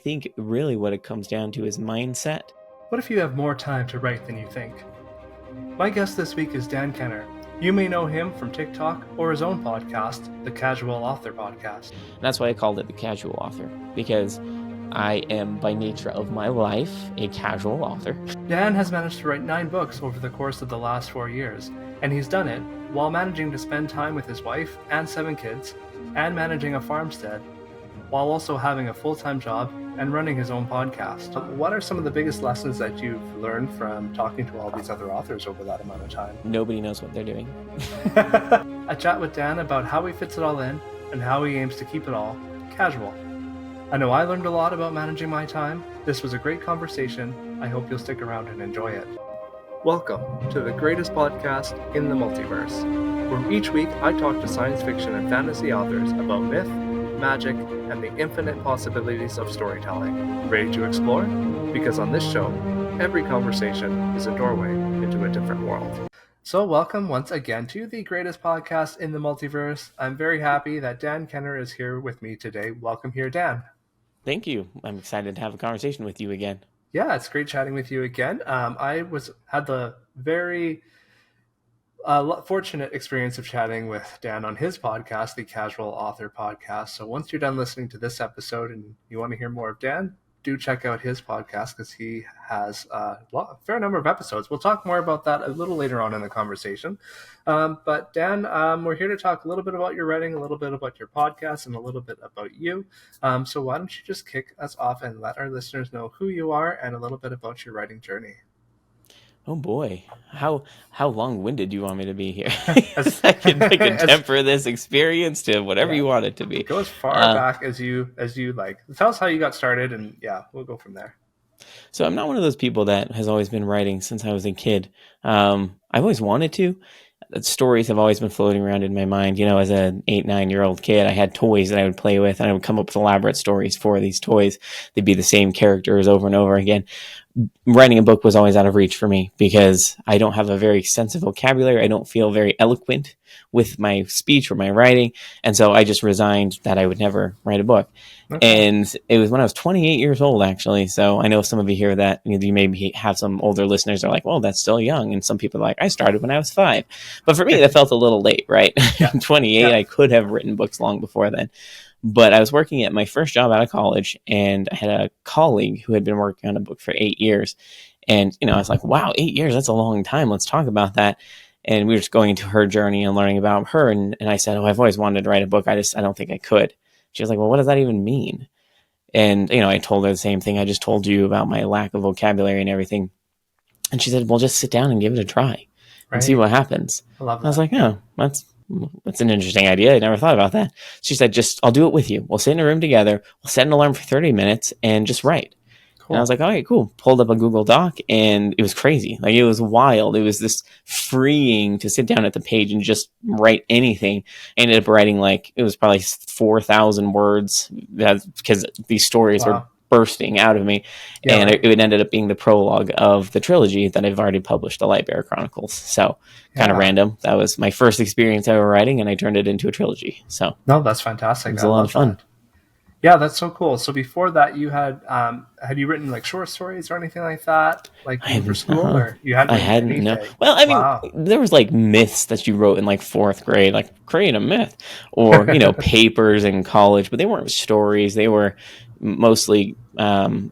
think really what it comes down to is mindset. What if you have more time to write than you think? My guest this week is Dan Kenner. You may know him from TikTok or his own podcast, the Casual Author Podcast. And that's why I called it the Casual Author, because I am, by nature of my life, a casual author. Dan has managed to write 9 books over the course of the last 4 years, and he's done it while managing to spend time with his wife and 7 kids, and managing a farmstead, while also having a full-time job and running his own podcast. What are some of the biggest lessons that you've learned from talking to all these other authors over that amount of time? Nobody knows what they're doing. I chat with Dan about how he fits it all in and how he aims to keep it all casual. I know I learned a lot about managing my time. This was a great conversation. I hope you'll stick around and enjoy it. Welcome to the greatest podcast in the multiverse, where each week I talk to science fiction and fantasy authors about myth, magic, and the infinite possibilities of storytelling. Ready to explore? Because on this show, every conversation is a doorway into a different world. So welcome once again to the greatest podcast in the multiverse. I'm very happy that Dan Kenner is here with me today. Welcome here, Dan. Thank you. I'm excited to have a conversation with you again. Yeah, it's great chatting with you again. I had the very fortunate experience of chatting with Dan on his podcast, the Casual Author Podcast. So once you're done listening to this episode and you want to hear more of Dan, do check out his podcast because he has a fair number of episodes. We'll talk more about that a little later on in the conversation. But Dan, we're here to talk a little bit about your writing, a little bit about your podcast, and a little bit about you. So why don't you just kick us off and let our listeners know who you are and a little bit about your writing journey. Oh boy, how long-winded do you want me to be here? I can temper this experience to whatever you want it to be. Go as far back as you like. Tell us how you got started, and yeah, we'll go from there. So I'm not one of those people that has always been writing since I was a kid. I've always wanted to. Stories have always been floating around in my mind. You know, as an 8-9-year-old kid, I had toys that I would play with, and I would come up with elaborate stories for these toys. They'd be the same characters over and over again. Writing a book was always out of reach for me because I don't have a very extensive vocabulary. I don't feel very eloquent with my speech or my writing. And so I just resigned that I would never write a book. Okay. And it was when I was 28 years old, actually. So I know some of you hear that. You maybe have some older listeners that are like, well, that's still young. And some people are like, I started when I was 5. But for me, that felt a little late, right? Yeah. 28, yeah. I could have written books long before then. But I was working at my first job out of college, and I had a colleague who had been working on a book for 8 years. And, I was like, wow, 8 years, that's a long time. Let's talk about that. And we were just going into her journey and learning about her. And I said, I've always wanted to write a book. I don't think I could. She was like, well, what does that even mean? And, I told her the same thing I just told you about my lack of vocabulary and everything. And she said, well, just sit down and give it a try and see what happens. I love that. I was like, oh, that's an interesting idea. I never thought about that. She said, I'll do it with you. We'll sit in a room together. We'll set an alarm for 30 minutes and just write. Cool. And I was like, all right, cool. Pulled up a Google Doc, and it was crazy. Like, it was wild. It was this freeing to sit down at the page and just write anything. I ended up writing it was probably 4,000 words because these stories were bursting out of me. Yeah, and it ended up being the prologue of the trilogy that I've already published, the Lightbearer Chronicles. So kind of random. That was my first experience ever writing, and I turned it into a trilogy. So no, that's fantastic. It was a lot of fun. That. Yeah, that's so cool. So before that, you had you written short stories or anything like that, for school, or you hadn't? I hadn't. No. Well, I mean, there was myths that you wrote in 4th grade, like create a myth, or papers in college, but they weren't stories. They were mostly, what's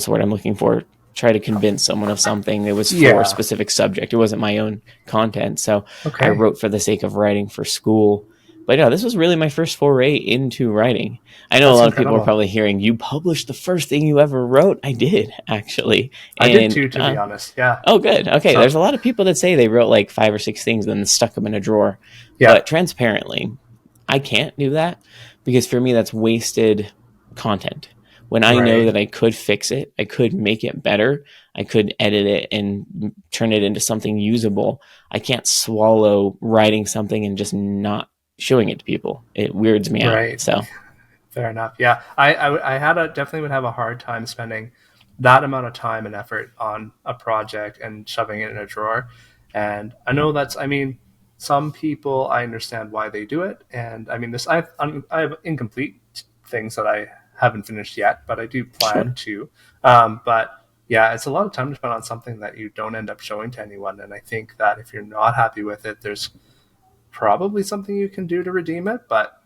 the word I'm looking for? Try to convince someone of something. It was for a specific subject. It wasn't my own content. So I wrote for the sake of writing for school. But this was really my first foray into writing. I know a lot of people are probably hearing, you published the first thing you ever wrote. I did, actually. I did too, to be honest. Yeah. Oh, good. Okay. So, there's a lot of people that say they wrote 5 or 6 things and then stuck them in a drawer. Yeah. But transparently, I can't do that because for me, that's wasted content. When I know that I could fix it, I could make it better, I could edit it and turn it into something usable. I can't swallow writing something and just not showing it to people. It weirds me out. So fair enough. Yeah. I definitely would have a hard time spending that amount of time and effort on a project and shoving it in a drawer. And I know some people, I understand why they do it. And I have incomplete things that I haven't finished yet, but I do plan Sure. to. But yeah, it's a lot of time to spend on something that you don't end up showing to anyone. And I think that if you're not happy with it, there's probably something you can do to redeem it, but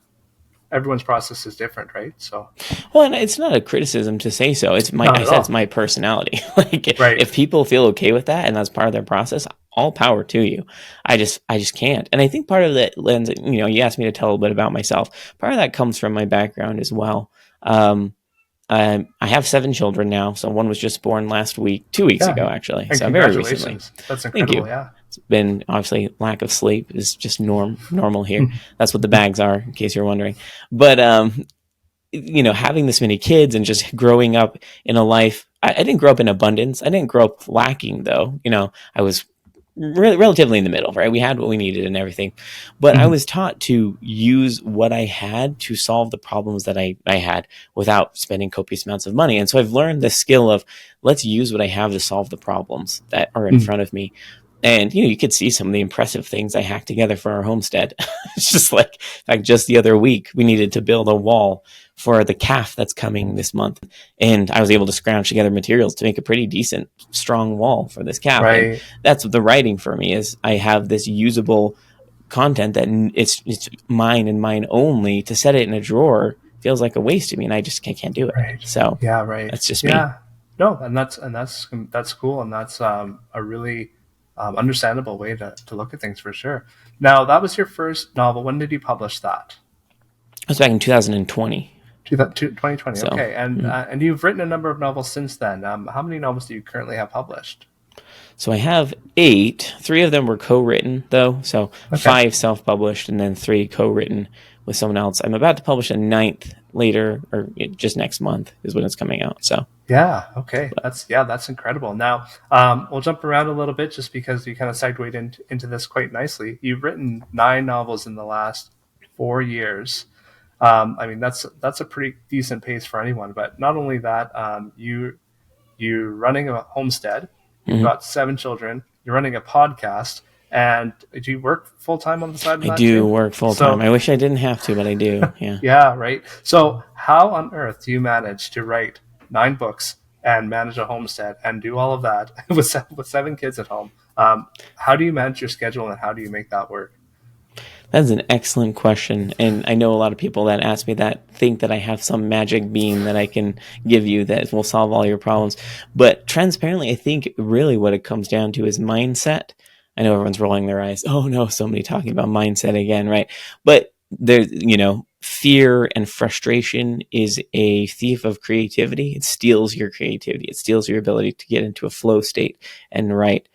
everyone's process is different, right? So, Well, and it's not a criticism to say so. not I at said it's all. my personality. Like Right. if people feel okay with that and that's part of their process, all power to you. I just can't. And I think part of that lens, you asked me to tell a little bit about myself. Part of that comes from my background as well. Um, I have 7 children now. So one was just born last week, 2 weeks Yeah. ago, actually. And So very recently. congratulations. That's Thank incredible. you. Yeah. It's been obviously lack of sleep is just normal here. That's what the bags are, in case you're wondering. But having this many kids and just growing up in a life, I didn't grow up in abundance. I didn't grow up lacking, though. I was relatively in the middle, right? We had what we needed and everything, but I Mhm. was taught to use what I had to solve the problems that I had without spending copious amounts of money. And so I've learned the skill of let's use what I have to solve the problems that are in Mhm. front of me. And you could see some of the impressive things I hacked together for our homestead. It's just like, in fact, just the other week, we needed to build a wall for the calf that's coming this month. And I was able to scrounge together materials to make a pretty decent, strong wall for this calf. And Right. that's what the writing for me is. I have this usable content that it's mine and mine only. To set it in a drawer feels like a waste to me, and I can't do it. Right. So Yeah. Right. that's just me. Yeah. No, and that's cool, and that's a really understandable way to look at things for sure. Now, that was your first novel. When did you publish that? It was back in 2020. 2020. So Okay, and you've written a number of novels since then. How many novels do you currently have published? So I have 8. 3 of them were co-written, though. So Okay. 5 self-published, and then 3 co-written with someone else. I'm about to publish a 9th later, or just next month is when it's coming out. So Yeah. Okay. That's incredible. Now, we'll jump around a little bit just because you kind of segued into this quite nicely. You've written 9 novels in the last 4 years. I mean, that's a pretty decent pace for anyone. But not only that, you're running a homestead. You've mhm. got 7 children. You're running a podcast, and do you work full time on the side of I that do too? work full time. So, I wish I didn't have to, but I do. Yeah. yeah, right. So, how on earth do you manage to write 9 books and manage a homestead and do all of that with 7 kids at home? How do you manage your schedule, and how do you make that work? That's an excellent question. And I know a lot of people that ask me that think that I have some magic bean that I can give you that will solve all your problems. But transparently, I think really what it comes down to is mindset. I know everyone's rolling their eyes. Oh no, somebody talking about mindset again, right? But fear and frustration is a thief of creativity. It steals your creativity. It steals your ability to get into a flow state and write.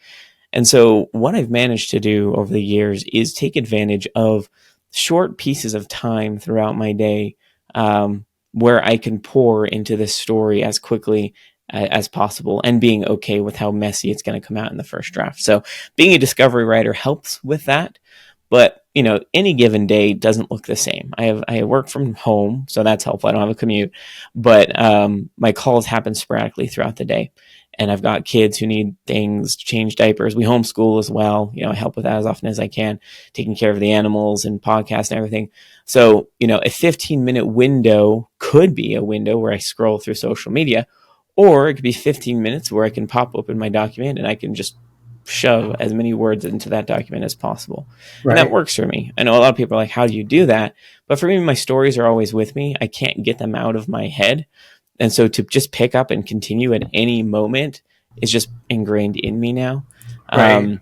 And so, what I've managed to do over the years is take advantage of short pieces of time throughout my day where I can pour into this story as quickly as possible and being okay with how messy it's going to come out in the first draft. So, being a discovery writer helps with that. But any given day doesn't look the same. I work from home, so that's helpful. I don't have a commute, but my calls happen sporadically throughout the day, and I've got kids who need things, change diapers. We homeschool as well. I help with that as often as I can, taking care of the animals and podcasts and everything. So a 15-minute window could be a window where I scroll through social media, or it could be 15 minutes where I can pop open my document and I can just shove as many words into that document as possible. And that Right. works for me. I know a lot of people are like, how do you do that? But for me, my stories are always with me. I can't get them out of my head. And so to just pick up and continue at any moment is just ingrained in me now. Right.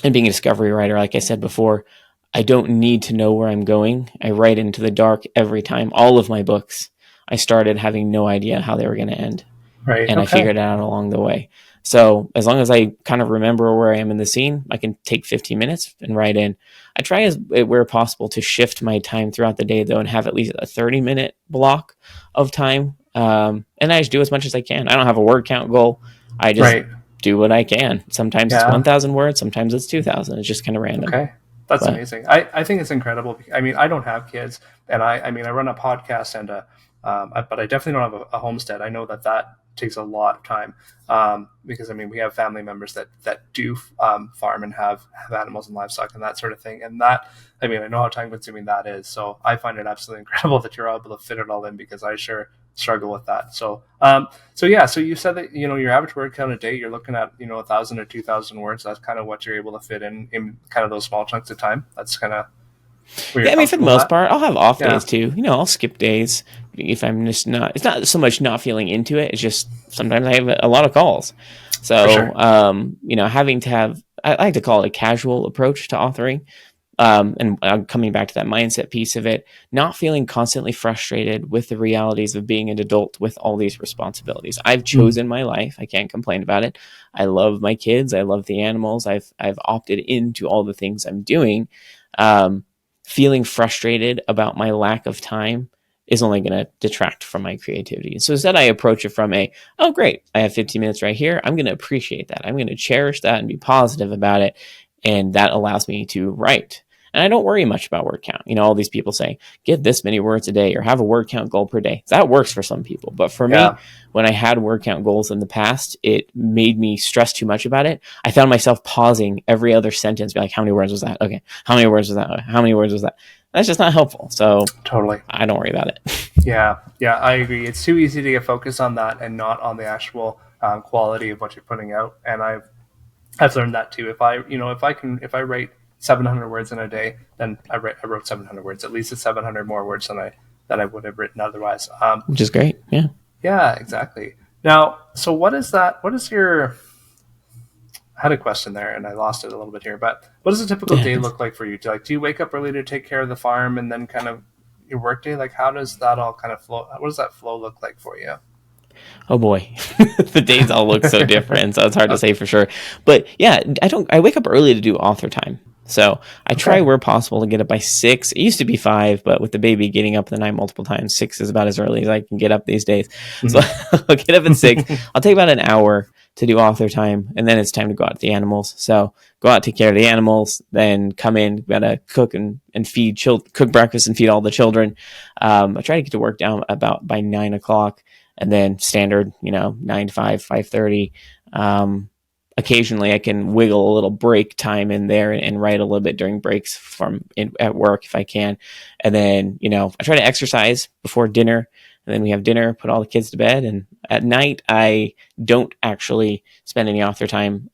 And being a discovery writer, like I said before, I don't need to know where I'm going. I write into the dark every time. All of my books, I started having no idea how they were going to end, Right. and I Okay. figured it out along the way. So as long as I kind of remember where I am in the scene, I can take 15 minutes and write in. I try as where possible to shift my time throughout the day though, and have at least a 30-minute block of time. And I just do as much as I can. I don't have a word count goal. I just Right. do what I can. Sometimes it's Yeah. 1,000 words. Sometimes it's 2,000. It's just kind of random. Okay. That's But amazing. I think it's incredible. I mean, I don't have kids, and I mean, I run a podcast and but I definitely don't have a homestead. I know that takes a lot of time because I mean, we have family members that do farm and have animals and livestock and that sort of thing. And that, I mean, I know how time consuming that is. So I find it absolutely incredible that you're able to fit it all in because I sure struggle with that. So so you said that your average word count a day, you're looking at 1,000 or 2,000 words. That's kind of what you're able to fit in kind of those small chunks of time. That's kind of where Yeah, you're I mean, for the comfortable most at. part, I'll have off Yeah, days too. I'll skip days if I'm just not. It's not so much not feeling into it. It's just sometimes I have a lot of calls. for So, sure. having to have, I like to call it a casual approach to authoring. And I'm coming back to that mindset piece of it, not feeling constantly frustrated with the realities of being an adult with all these responsibilities. I've Mm. chosen my life. I can't complain about it. I love my kids. I love the animals. I've opted into all the things I'm doing. Um, Feeling frustrated about my lack of time is only going to detract from my creativity. So instead, I approach it from oh, great, I have 15 minutes right here. I'm going to appreciate that. I'm going to cherish that and be positive about it. And that allows me to write. And I don't worry much about word count. All these people say, get this many words a day or have a word count goal per day. That works for some people. But for me, Yeah, when I had word count goals in the past, it made me stress too much about it. I found myself pausing every other sentence, be like, how many words was that? Okay. How many words was that? How many words was that? That's just not helpful. So totally. I don't worry about it. Yeah, I agree. It's too easy to get focused on that and not on the actual quality of what you're putting out. And I've learned that too. If I write 700 words in a day, then I wrote 700 words. At least it's 700 more words than I would have written otherwise. Which is great. Yeah. Yeah, exactly. Now, so what is that? What is your? I had a question there and I lost it a little bit here. But what does a typical day look like for you? Do you wake up early to take care of the farm and then kind of your work day? Like, how does that all kind of flow? What does that flow look like for you? Oh boy, the days all look so different, so it's hard to say for sure. But yeah, I wake up early to do author time. So I try Okay. where possible to get up by 6. It used to be 5, but with the baby getting up in the night multiple times, 6 is about as early as I can get up these days. So Mhm. I'll get up at 6. I'll take about an hour to do author time, and then it's time to go out to the animals. So go out, take care of the animals, then come in, gotta cook and feed cook breakfast and feed all the children. I try to get to work down about by 9 o'clock, and then standard, 9 to 5, 5:30. Occasionally I can wiggle a little break time in there and write a little bit during breaks at work if I can. And then, I try to exercise before dinner, and then we have dinner, put all the kids to bed. And at night, I don't actually spend any author time.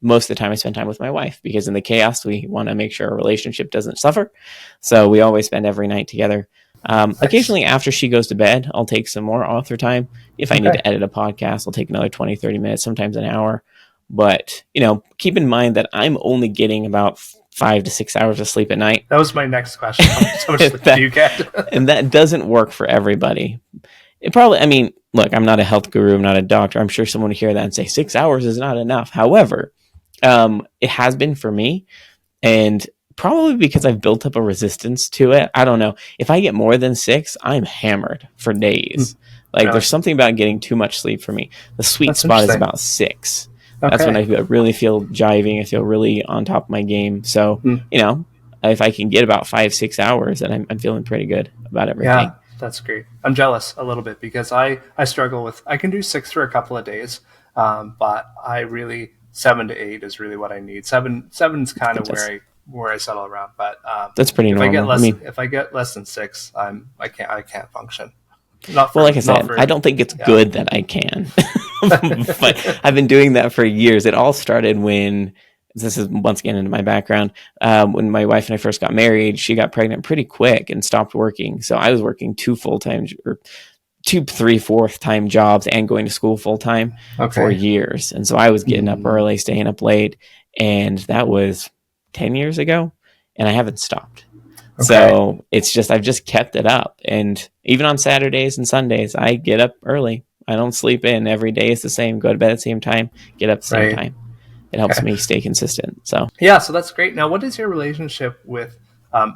Most of the time I spend time with my wife, because in the chaos, we want to make sure our relationship doesn't suffer. So we always spend every night together. Nice. Occasionally after she goes to bed, I'll take some more author time. If I need Okay. to edit a podcast, I'll take another 20, 30 minutes, sometimes an hour. But, keep in mind that I'm only getting about 5 to 6 hours of sleep at night. That was my next question. How much sleep do you get? And that doesn't work for everybody. Look, I'm not a health guru. I'm not a doctor. I'm sure someone would hear that and say 6 hours is not enough. However, it has been for me. And probably because I've built up a resistance to it. I don't know. If I get more than 6, I'm hammered for days. Like, Really? there's something about getting too much sleep for me. The sweet That's spot is interesting. about 6. That's when Okay. I really feel jiving. I feel really on top of my game. So, Hmm. if I can get about 5, 6 hours, then I'm feeling pretty good about everything. Yeah, that's great. I'm jealous a little bit because I struggle with, I can do 6 for a couple of days, but I really 7 to 8 is really what I need. Seven's kind of where I settle around. But That's pretty if I get normal. if I get less than 6, I can't function. Not for, Well, like I not said, for I don't think it's yeah. good that I can. But I've been doing that for years. It all started when, this is once again into my background, when my wife and I first got married. She got pregnant pretty quick and stopped working. So I was working 2 full-time or 2 3/4 time jobs and going to school full-time for Okay. years. And so I was getting up early, staying up late. And that was 10 years ago. And I haven't stopped. Okay. So it's just, I've just kept it up. And even on Saturdays and Sundays, I get up early. I don't sleep in. Every day is the same. Go to bed at the same time, get up at the same time. It helps me stay consistent. So yeah, so that's great. Now, what does your relationship with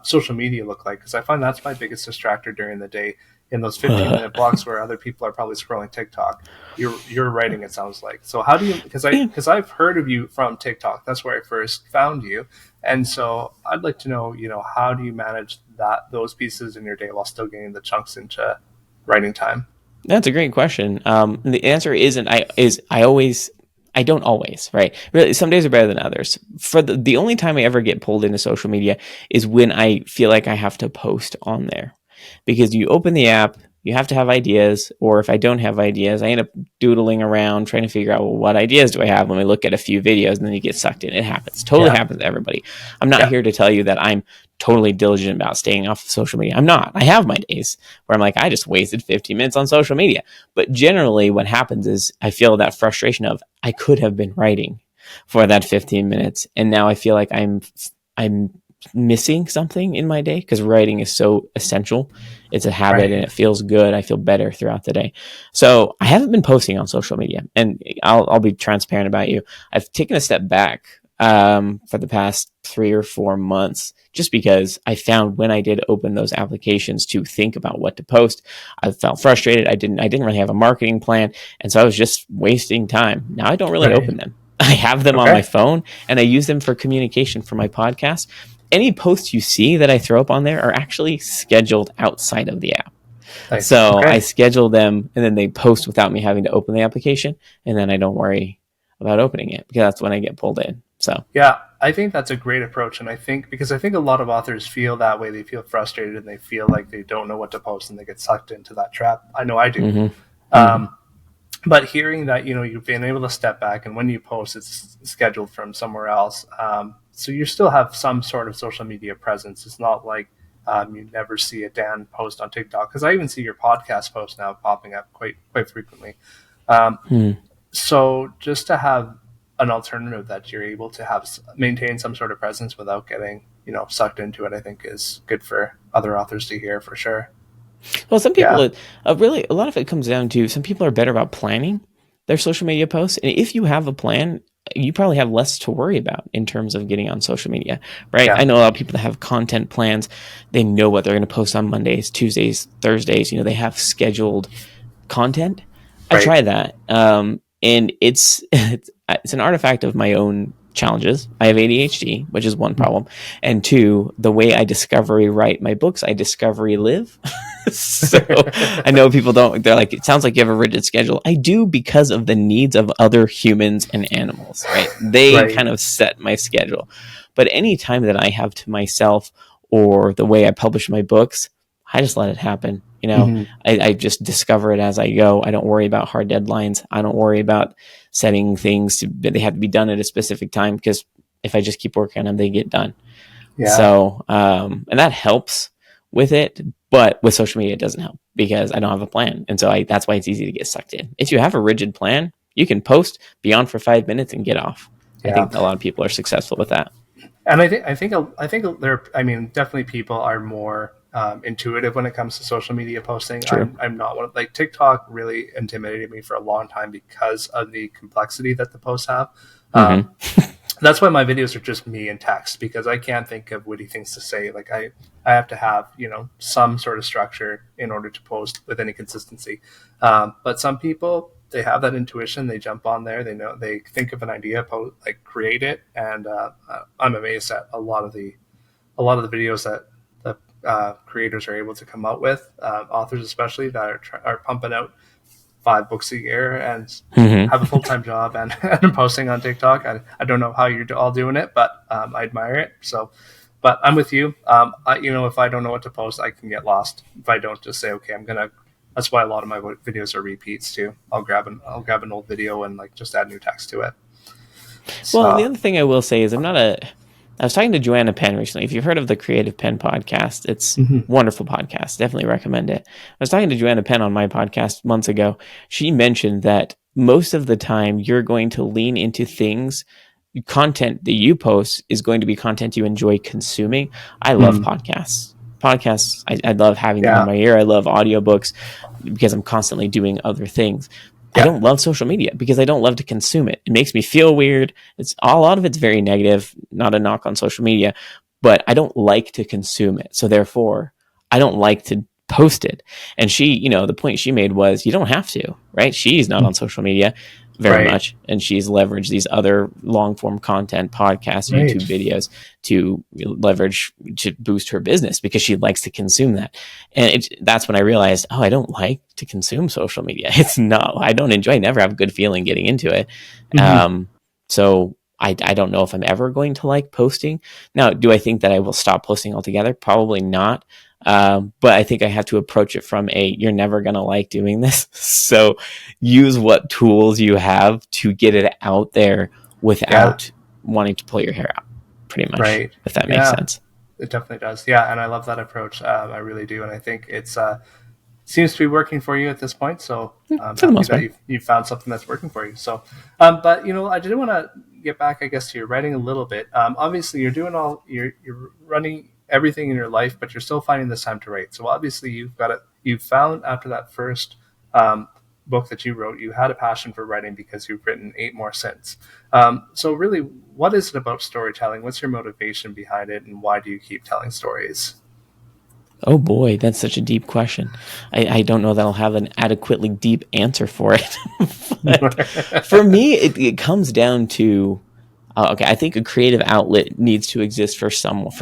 social media look like? Because I find that's my biggest distractor during the day. In those 15-minute blocks where other people are probably scrolling TikTok, you're writing. It sounds like. So how do you? Because I've heard of you from TikTok. That's where I first found you, and so I'd like to know, how do you manage those pieces in your day while still getting the chunks into writing time? That's a great question. The answer isn't. I don't always, right? Really, some days are better than others. For the only time I ever get pulled into social media is when I feel like I have to post on there, because you open the app, You have to have ideas, or if I don't have ideas, I end up doodling around trying to figure out, well, what ideas do I have? Let me look at a few videos, and then you get sucked in. It happens. Totally happens to everybody. I'm not here to tell you that I'm totally diligent about staying off of social media. I'm not. I have my days where I'm like, I just wasted 15 minutes on social media. But generally what happens is I feel that frustration of, I could have been writing for that 15 minutes. And now I feel like I'm missing something in my day, because writing is so essential. It's a habit, and it feels good. I feel better throughout the day. So I haven't been posting on social media, and I'll be transparent about you. I've taken a step back for the past 3 or 4 months, just because I found when I did open those applications to think about what to post, I felt frustrated. I didn't really have a marketing plan. And so I was just wasting time. Now I don't really open them. I have them on my phone, and I use them for communication for my podcast. Any posts you see that I throw up on there are actually scheduled outside of the app. Nice. So I schedule them, and then they post without me having to open the application. And then I don't worry about opening it, because that's when I get pulled in. So yeah, I think that's a great approach. And I think a lot of authors feel that way. They feel frustrated, and they feel like they don't know what to post, and they get sucked into that trap. I know I do. But hearing that, you've been able to step back, and when you post, it's scheduled from somewhere else. So you still have some sort of social media presence. It's not like you never see a Dan post on TikTok, because I even see your podcast posts now popping up quite frequently. So just to have an alternative that you're able to maintain some sort of presence without getting sucked into it, I think is good for other authors to hear, for sure. Well, some people, really, a lot of it comes down to, some people are better about planning their social media posts. And if you have a plan, you probably have less to worry about in terms of getting on social media, right? I know a lot of people that have content plans. They know what they're going to post on Mondays, Tuesdays, Thursdays. They have scheduled content. I try that. And it's an artifact of my own challenges. I have ADHD, which is one problem. And two, the way I discovery write my books, I discovery live. So I know people they're like, it sounds like you have a rigid schedule. I do, because of the needs of other humans and animals, right? They kind of set my schedule. But any time that I have to myself, or the way I publish my books, I just let it happen. I just discover it as I go. I don't worry about hard deadlines. I don't worry about setting things they have to be done at a specific time, because if I just keep working on them, they get done. So, and that helps with it. But with social media, it doesn't help, because I don't have a plan. And so that's why it's easy to get sucked in. If you have a rigid plan, you can post, be on for 5 minutes, and get off. I think a lot of people are successful with that. And I think definitely people are more intuitive when it comes to social media posting. I'm not one of, TikTok really intimidated me for a long time because of the complexity that the posts have. That's why my videos are just me and text, because I can't think of witty things to say. I have to have, some sort of structure in order to post with any consistency. But some people, they have that intuition. They jump on there. They think of an idea, create it. And I'm amazed at a lot of the videos that the creators are able to come out with, authors especially, that are pumping out 5 books a year and have a full-time job and posting on TikTok. I don't know how you're all doing it, but I admire it. So, but I'm with you. If I don't know what to post, I can get lost. If I don't just say, okay, that's why a lot of my videos are repeats too. I'll grab an old video and just add new text to it. Well, the other thing I will say is I was talking to Joanna Penn recently. If you've heard of the Creative Penn podcast, it's a wonderful podcast. Definitely recommend it. I was talking to Joanna Penn on my podcast months ago. She mentioned that most of the time you're going to lean into content that you post is going to be content you enjoy consuming. I love podcasts. I love having them in my ear. I love audiobooks because I'm constantly doing other things. I don't love social media because I don't love to consume it. It makes me feel weird. A lot of it's very negative, not a knock on social media, but I don't like to consume it. So therefore, I don't like to post it. And she, the point she made was, you don't have to, right? She's not on social media very much. And she's leveraged these other long form content, podcasts, YouTube videos to leverage to boost her business because she likes to consume that. And that's when I realized, I don't like to consume social media. I don't enjoy, I never have a good feeling getting into it. So I don't know if I'm ever going to like posting. Now, do I think that I will stop posting altogether? Probably not. But I think I have to approach it from you're never going to like doing this. So use what tools you have to get it out there without wanting to pull your hair out, pretty much, Right. if that makes sense. It definitely does. Yeah. And I love that approach. I really do. And I think it's, seems to be working for you at this point. So I'm For the happy most that part. you've found something that's working for you. So, but I did want to get back, I guess, to your writing a little bit. Obviously, you're running everything in your life, but you're still finding this time to write. So obviously, you've found after that first book that you wrote, you had a passion for writing because you've written 8 more since. So really, what is it about storytelling? What's your motivation behind it, and why do you keep telling stories? Oh boy, that's such a deep question. I don't know that I'll have an adequately deep answer for it. But for me, it comes down to okay. I think a creative outlet needs to exist for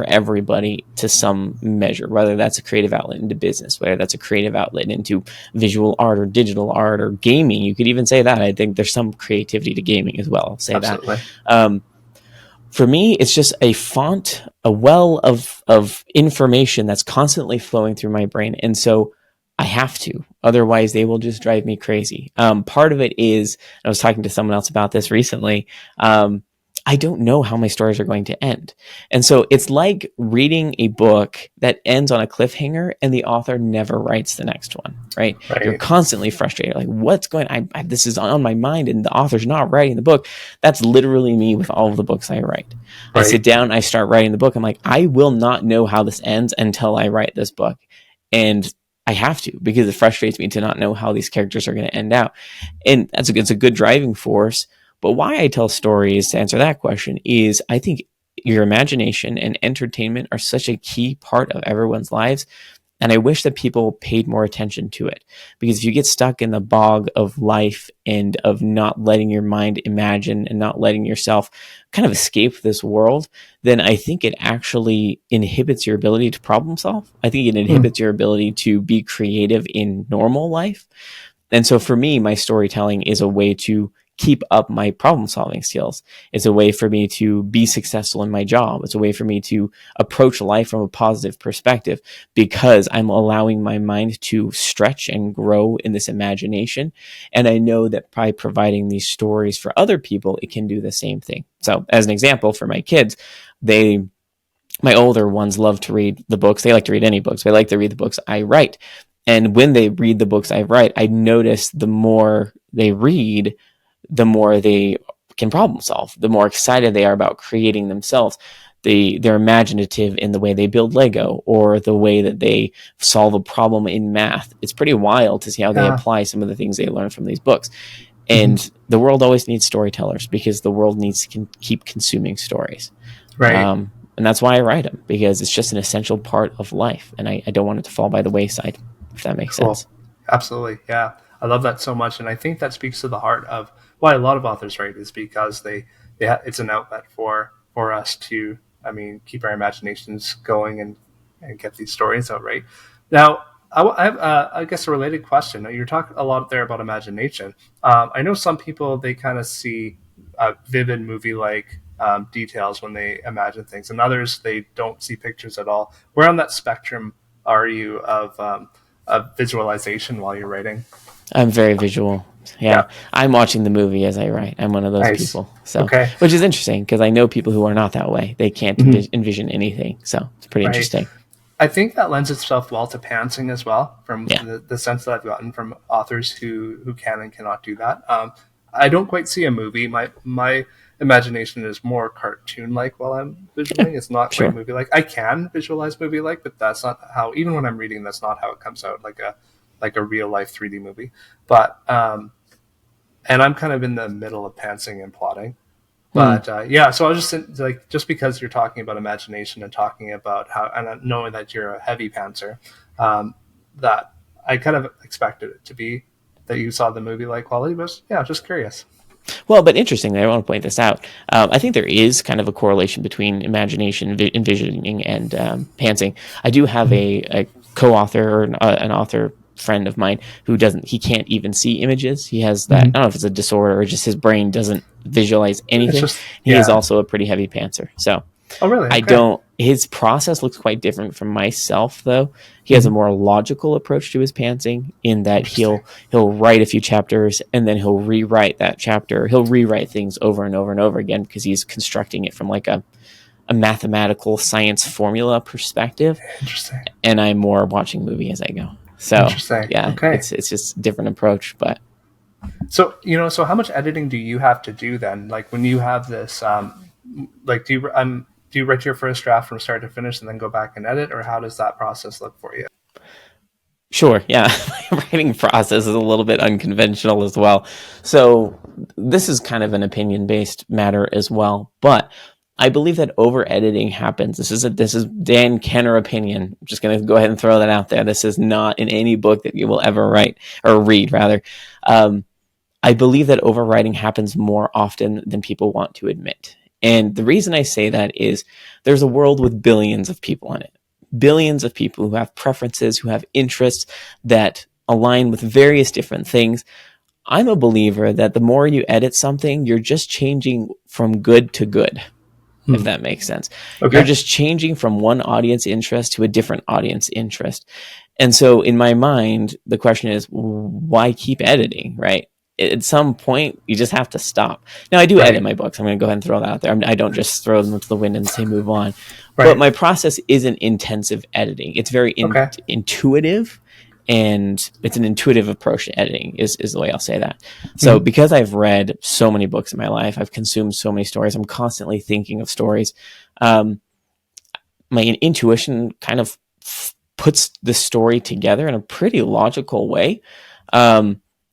everybody to some measure. Whether that's a creative outlet into business, whether that's a creative outlet into visual art or digital art or gaming. You could even say that. I think there's some creativity to gaming as well. I'll say Absolutely. that. For me, it's just a well of information that's constantly flowing through my brain. And so I have to, otherwise they will just drive me crazy. Part of it is, I was talking to someone else about this recently. I don't know how my stories are going to end. And so it's like reading a book that ends on a cliffhanger and the author never writes the next one, right? You're constantly frustrated. Like, what's going on? This is on my mind and the author's not writing the book. That's literally me with all of the books I write. I sit down, I start writing the book. I'm like, I will not know how this ends until I write this book. And I have to, because it frustrates me to not know how these characters are going to end out. And it's a good driving force. But why I tell stories, to answer that question, is I think your imagination and entertainment are such a key part of everyone's lives. And I wish that people paid more attention to it. Because if you get stuck in the bog of life and of not letting your mind imagine and not letting yourself kind of escape this world, then I think it actually inhibits your ability to problem solve. I think it inhibits your ability to be creative in normal life. And so for me, my storytelling is a way to keep up my problem solving skills. It's a way for me to be successful in my job. It's a way for me to approach life from a positive perspective because I'm allowing my mind to stretch and grow in this imagination. And I know that by providing these stories for other people, it can do the same thing. So as an example, for my kids, my older ones love to read the books. They like to read any books. They like to read the books I write. And when they read the books I write, I notice the more they read, the more they can problem solve, the more excited they are about creating themselves. They're imaginative in the way they build Lego or the way that they solve a problem in math. It's pretty wild to see how they apply some of the things they learn from these books. And the world always needs storytellers because the world needs to keep consuming stories. Right. And that's why I write them, because it's just an essential part of life. And I don't want it to fall by the wayside, if that makes sense. Absolutely. Yeah. I love that so much. And I think that speaks to the heart of why a lot of authors write, is because it's an outlet for us to, keep our imaginations going and get these stories out, right? Now, I have, I guess, a related question. You're talking a lot there about imagination. I know some people, they kind of see vivid movie-like details when they imagine things, and others, they don't see pictures at all. Where on that spectrum are you of visualization while you're writing? I'm very visual. Yeah. I'm watching the movie as I write. I'm one of those people. So, which is interesting because I know people who are not that way. They can't envision anything. So it's pretty interesting. I think that lends itself well to pantsing as well, from the sense that I've gotten from authors who can and cannot do that. I don't quite see a movie. My imagination is more cartoon-like while I'm visualizing. It's not quite movie-like. I can visualize movie-like, but that's not how, even when I'm reading, that's not how it comes out, like a real-life 3D movie. But and I'm kind of in the middle of pantsing and plotting. But so I was just because you're talking about imagination and talking about how, and knowing that you're a heavy pantser, that I kind of expected it to be that you saw the movie like quality, but just curious. Well, but interestingly, I want to point this out. I think there is kind of a correlation between imagination, envisioning, and pantsing. I do have a co-author or an author friend of mine who can't even see images. He has that, I don't know if it's a disorder or just his brain doesn't visualize anything. He is also a pretty heavy pantser. So really? I don't His process looks quite different from myself, though. He has a more logical approach to his pantsing, in that Interesting. he'll write a few chapters and then he'll rewrite that chapter. He'll rewrite things over and over and over again, because he's constructing it from like a mathematical science formula perspective, Interesting. and I'm more watching movie as I go. So Interesting. yeah, Okay. it's just a different approach. But So, so how much editing do you have to do then? Like when you have this, like do you write your first draft from start to finish and then go back and edit, or how does that process look for you? sure, yeah, my writing process is a little bit unconventional as well. So this is kind of an opinion-based matter as well, but I believe that over editing happens. This is Dan Kenner opinion. I'm just going to go ahead and throw that out there. This is not in any book that you will ever write or read, rather. I believe that overwriting happens more often than people want to admit. And the reason I say that is there's a world with billions of people in it. Billions of people who have preferences, who have interests that align with various different things. I'm a believer that the more you edit something, you're just changing from good to good, if that makes sense. Okay. You're just changing from one audience interest to a different audience interest. And so in my mind, the question is, why keep editing, right? At some point, you just have to stop. Now, I do edit my books. I'm going to go ahead and throw that out there. I don't just throw them to the wind and say move on. Right. But my process isn't intensive editing. It's very intuitive, and it's an intuitive approach to editing is the way I'll say that. So because I've read so many books in my life, I've consumed so many stories, I'm constantly thinking of stories. My intuition kind of puts the story together in a pretty logical way.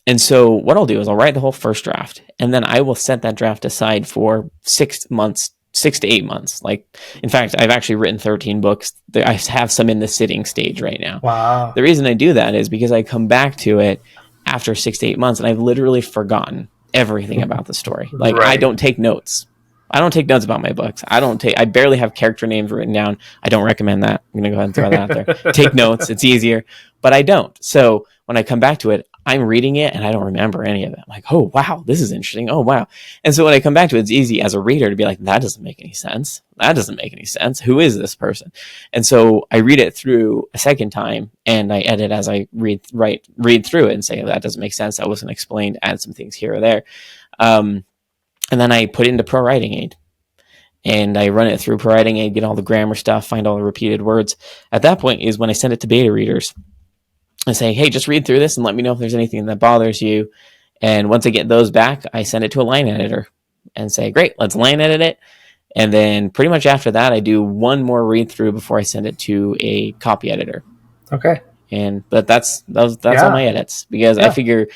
And so what I'll do is I'll write the whole first draft, and then I will set that draft aside for 6 months, 6 to 8 months. Like, in fact, I've actually written 13 books. I have some in the sitting stage right now. Wow. The reason I do that is because I come back to it after 6 to 8 months, and I've literally forgotten everything about the story. Like, I don't take notes. I don't take notes about my books. I barely have character names written down. I don't recommend that. I'm going to go ahead and throw that out there. Take notes. It's easier, but I don't. So when I come back to it, I'm reading it and I don't remember any of it. I'm like, oh, wow, this is interesting. Oh, wow. And so when I come back to it, it's easy as a reader to be like, that doesn't make any sense. That doesn't make any sense. Who is this person? And so I read it through a second time, and I edit as I read through it and say, that doesn't make sense. That wasn't explained. Add some things here or there. And then I put it into Pro Writing Aid. And I run it through Pro Writing Aid, get all the grammar stuff, find all the repeated words. At that point is when I send it to beta readers. I say, hey, just read through this and let me know if there's anything that bothers you. And once I get those back, I send it to a line editor and say, great, let's line edit it. And then pretty much after that, I do one more read through before I send it to a copy editor. Okay. But that's all my edits, because I figure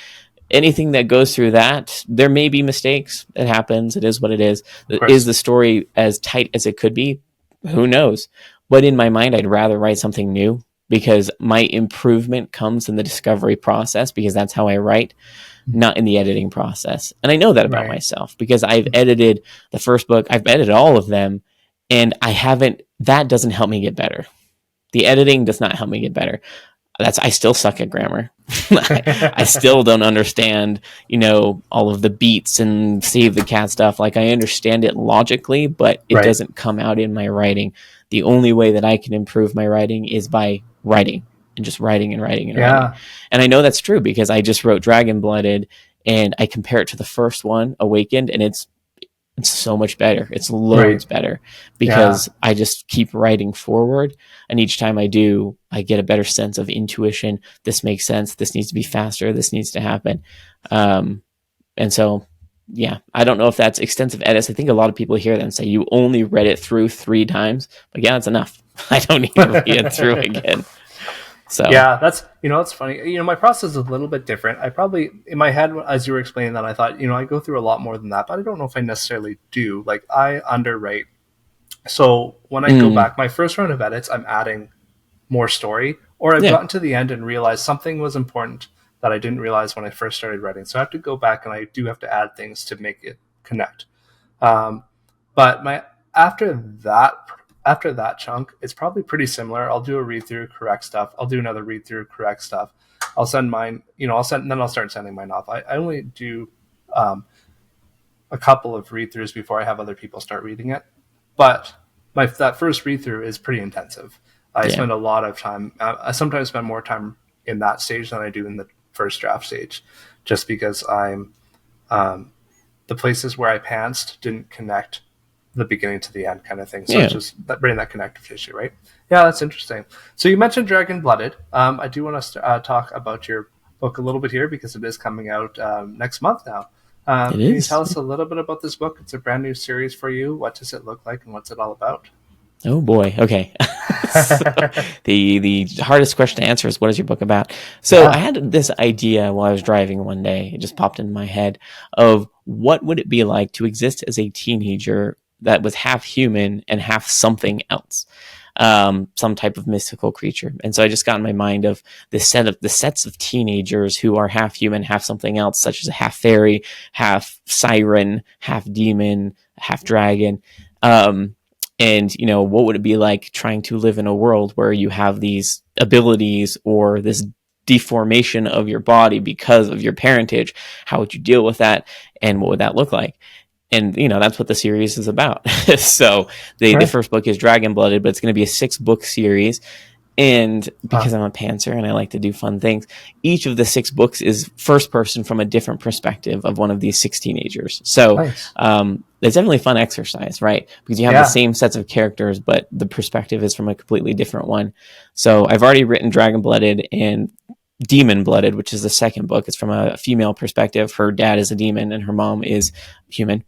anything that goes through that, there may be mistakes. It happens. It is what it is. Is the story as tight as it could be? Who knows? But in my mind, I'd rather write something new, because my improvement comes in the discovery process, because that's how I write, not in the editing process. And I know that about myself, because I've edited the first book. I've edited all of them, and that doesn't help me get better. The editing does not help me get better. I still suck at grammar. I still don't understand, all of the beats and save the cat stuff. Like, I understand it logically, but it doesn't come out in my writing. The only way that I can improve my writing is by writing, and just writing and writing and writing. And I know that's true, because I just wrote Dragon Blooded, and I compare it to the first one, Awakened, and it's so much better. It's loads better, because I just keep writing forward. And each time I do, I get a better sense of intuition. This makes sense. This needs to be faster. This needs to happen. And so, I don't know if that's extensive edits. I think a lot of people hear that and say, you only read it through 3 times. But that's enough. I don't need to read it through again. So that's it's funny. My process is a little bit different. I probably, in my head, as you were explaining that, I thought I go through a lot more than that, but I don't know if I necessarily do. Like, I underwrite. So when I go back, my first round of edits, I'm adding more story, or I've gotten to the end and realized something was important that I didn't realize when I first started writing. So I have to go back, and I do have to add things to make it connect. But after that chunk, it's probably pretty similar. I'll do a read through, correct stuff. I'll do another read through, correct stuff. I'll send mine, then I'll start sending mine off. I only do a couple of read throughs before I have other people start reading it. But that first read through is pretty intensive. I Yeah. spend a lot of time. I sometimes spend more time in that stage than I do in the first draft stage, just because I'm the places where I pantsed didn't connect the beginning to the end kind of thing. So Yeah. it's just bringing that connective tissue, right? Yeah, that's interesting. So you mentioned Dragon Blooded. I do want to talk about your book a little bit here because it is coming out next month now. It Can you is. tell us a little bit about this book? It's a brand new series for you. What does it look like and what's it all about? Oh boy. Okay. So, the hardest question to answer is, what is your book about? So Yeah. I had this idea while I was driving one day. It just popped into my head of what would it be like to exist as a teenager that was half human and half something else, some type of mystical creature. And so I just got in my mind of the sets of teenagers who are half human, half something else, such as a half fairy, half siren, half demon, half dragon. And what would it be like trying to live in a world where you have these abilities or this deformation of your body because of your parentage? How would you deal with that, and what would that look like? And that's what the series is about. So the first book is Dragon Blooded, but it's going to be a 6-book series. And because I'm a pantser and I like to do fun things, each of the 6 books is first person from a different perspective of one of these 6 teenagers. So Nice. it's definitely a fun exercise, right? Because you have the same sets of characters, but the perspective is from a completely different one. So I've already written Dragon Blooded and Demon Blooded, which is the second book. It's from a female perspective. Her dad is a demon and her mom is human.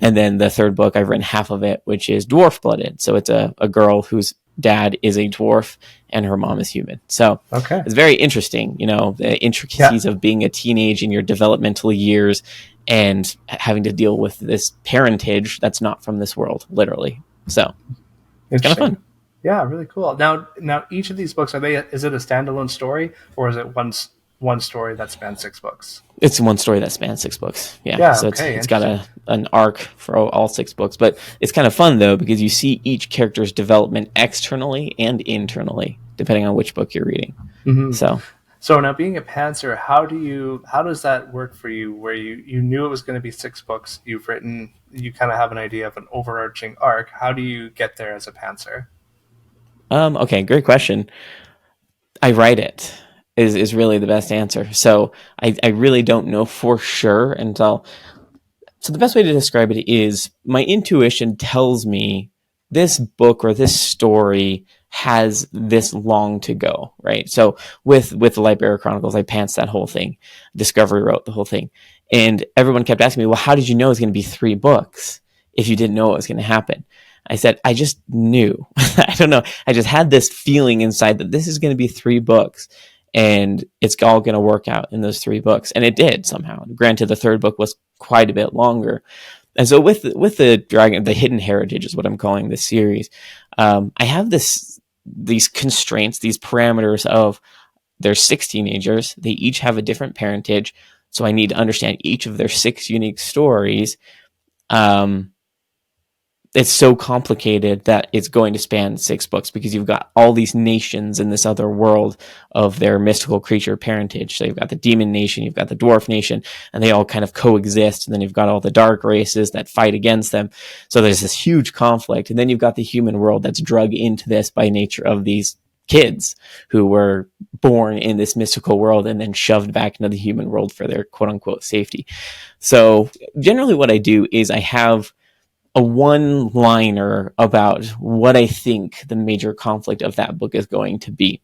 And then the third book, I've written half of it, which is Dwarf Blooded. So it's a girl whose dad is a dwarf and her mom is human. So it's very interesting, the intricacies of being a teenage in your developmental years and having to deal with this parentage that's not from this world, literally. So it's kind of fun. Yeah, really cool. Now each of these books, is it a standalone story or is it one story that spans 6 books? It's one story that spans 6 books. Yeah. So it's got an arc for all 6 books, but it's kind of fun though, because you see each character's development externally and internally, depending on which book you're reading. Mm-hmm. So now, being a pantser, how does that work for you? Where you knew it was going to be 6 books, you kind of have an idea of an overarching arc. How do you get there as a pantser? Okay, great question. I write it. Is really the best answer. So I really don't know for sure until. So the best way to describe it is my intuition tells me this book or this story has this long to go, right? So with the Lightbearer Chronicles, I pantsed that whole thing. Discovery wrote the whole thing. And everyone kept asking me, well, how did you know it was going to be 3 books if you didn't know what was going to happen? I said, I just knew. I don't know. I just had this feeling inside that this is going to be 3 books. And it's all going to work out in those 3 books. And it did somehow. Granted, the 3rd book was quite a bit longer. And so with the Dragon, the Hidden Heritage is what I'm calling this series. I have these constraints, these parameters of there's 6 teenagers. They each have a different parentage. So I need to understand each of their 6 unique stories. It's so complicated that it's going to span 6 books because you've got all these nations in this other world of their mystical creature parentage. So you've got the demon nation, you've got the dwarf nation, and they all kind of coexist. And then you've got all the dark races that fight against them. So there's this huge conflict. And then you've got the human world that's drug into this by nature of these kids who were born in this mystical world and then shoved back into the human world for their quote unquote safety. So generally what I do is I have a one-liner about what I think the major conflict of that book is going to be.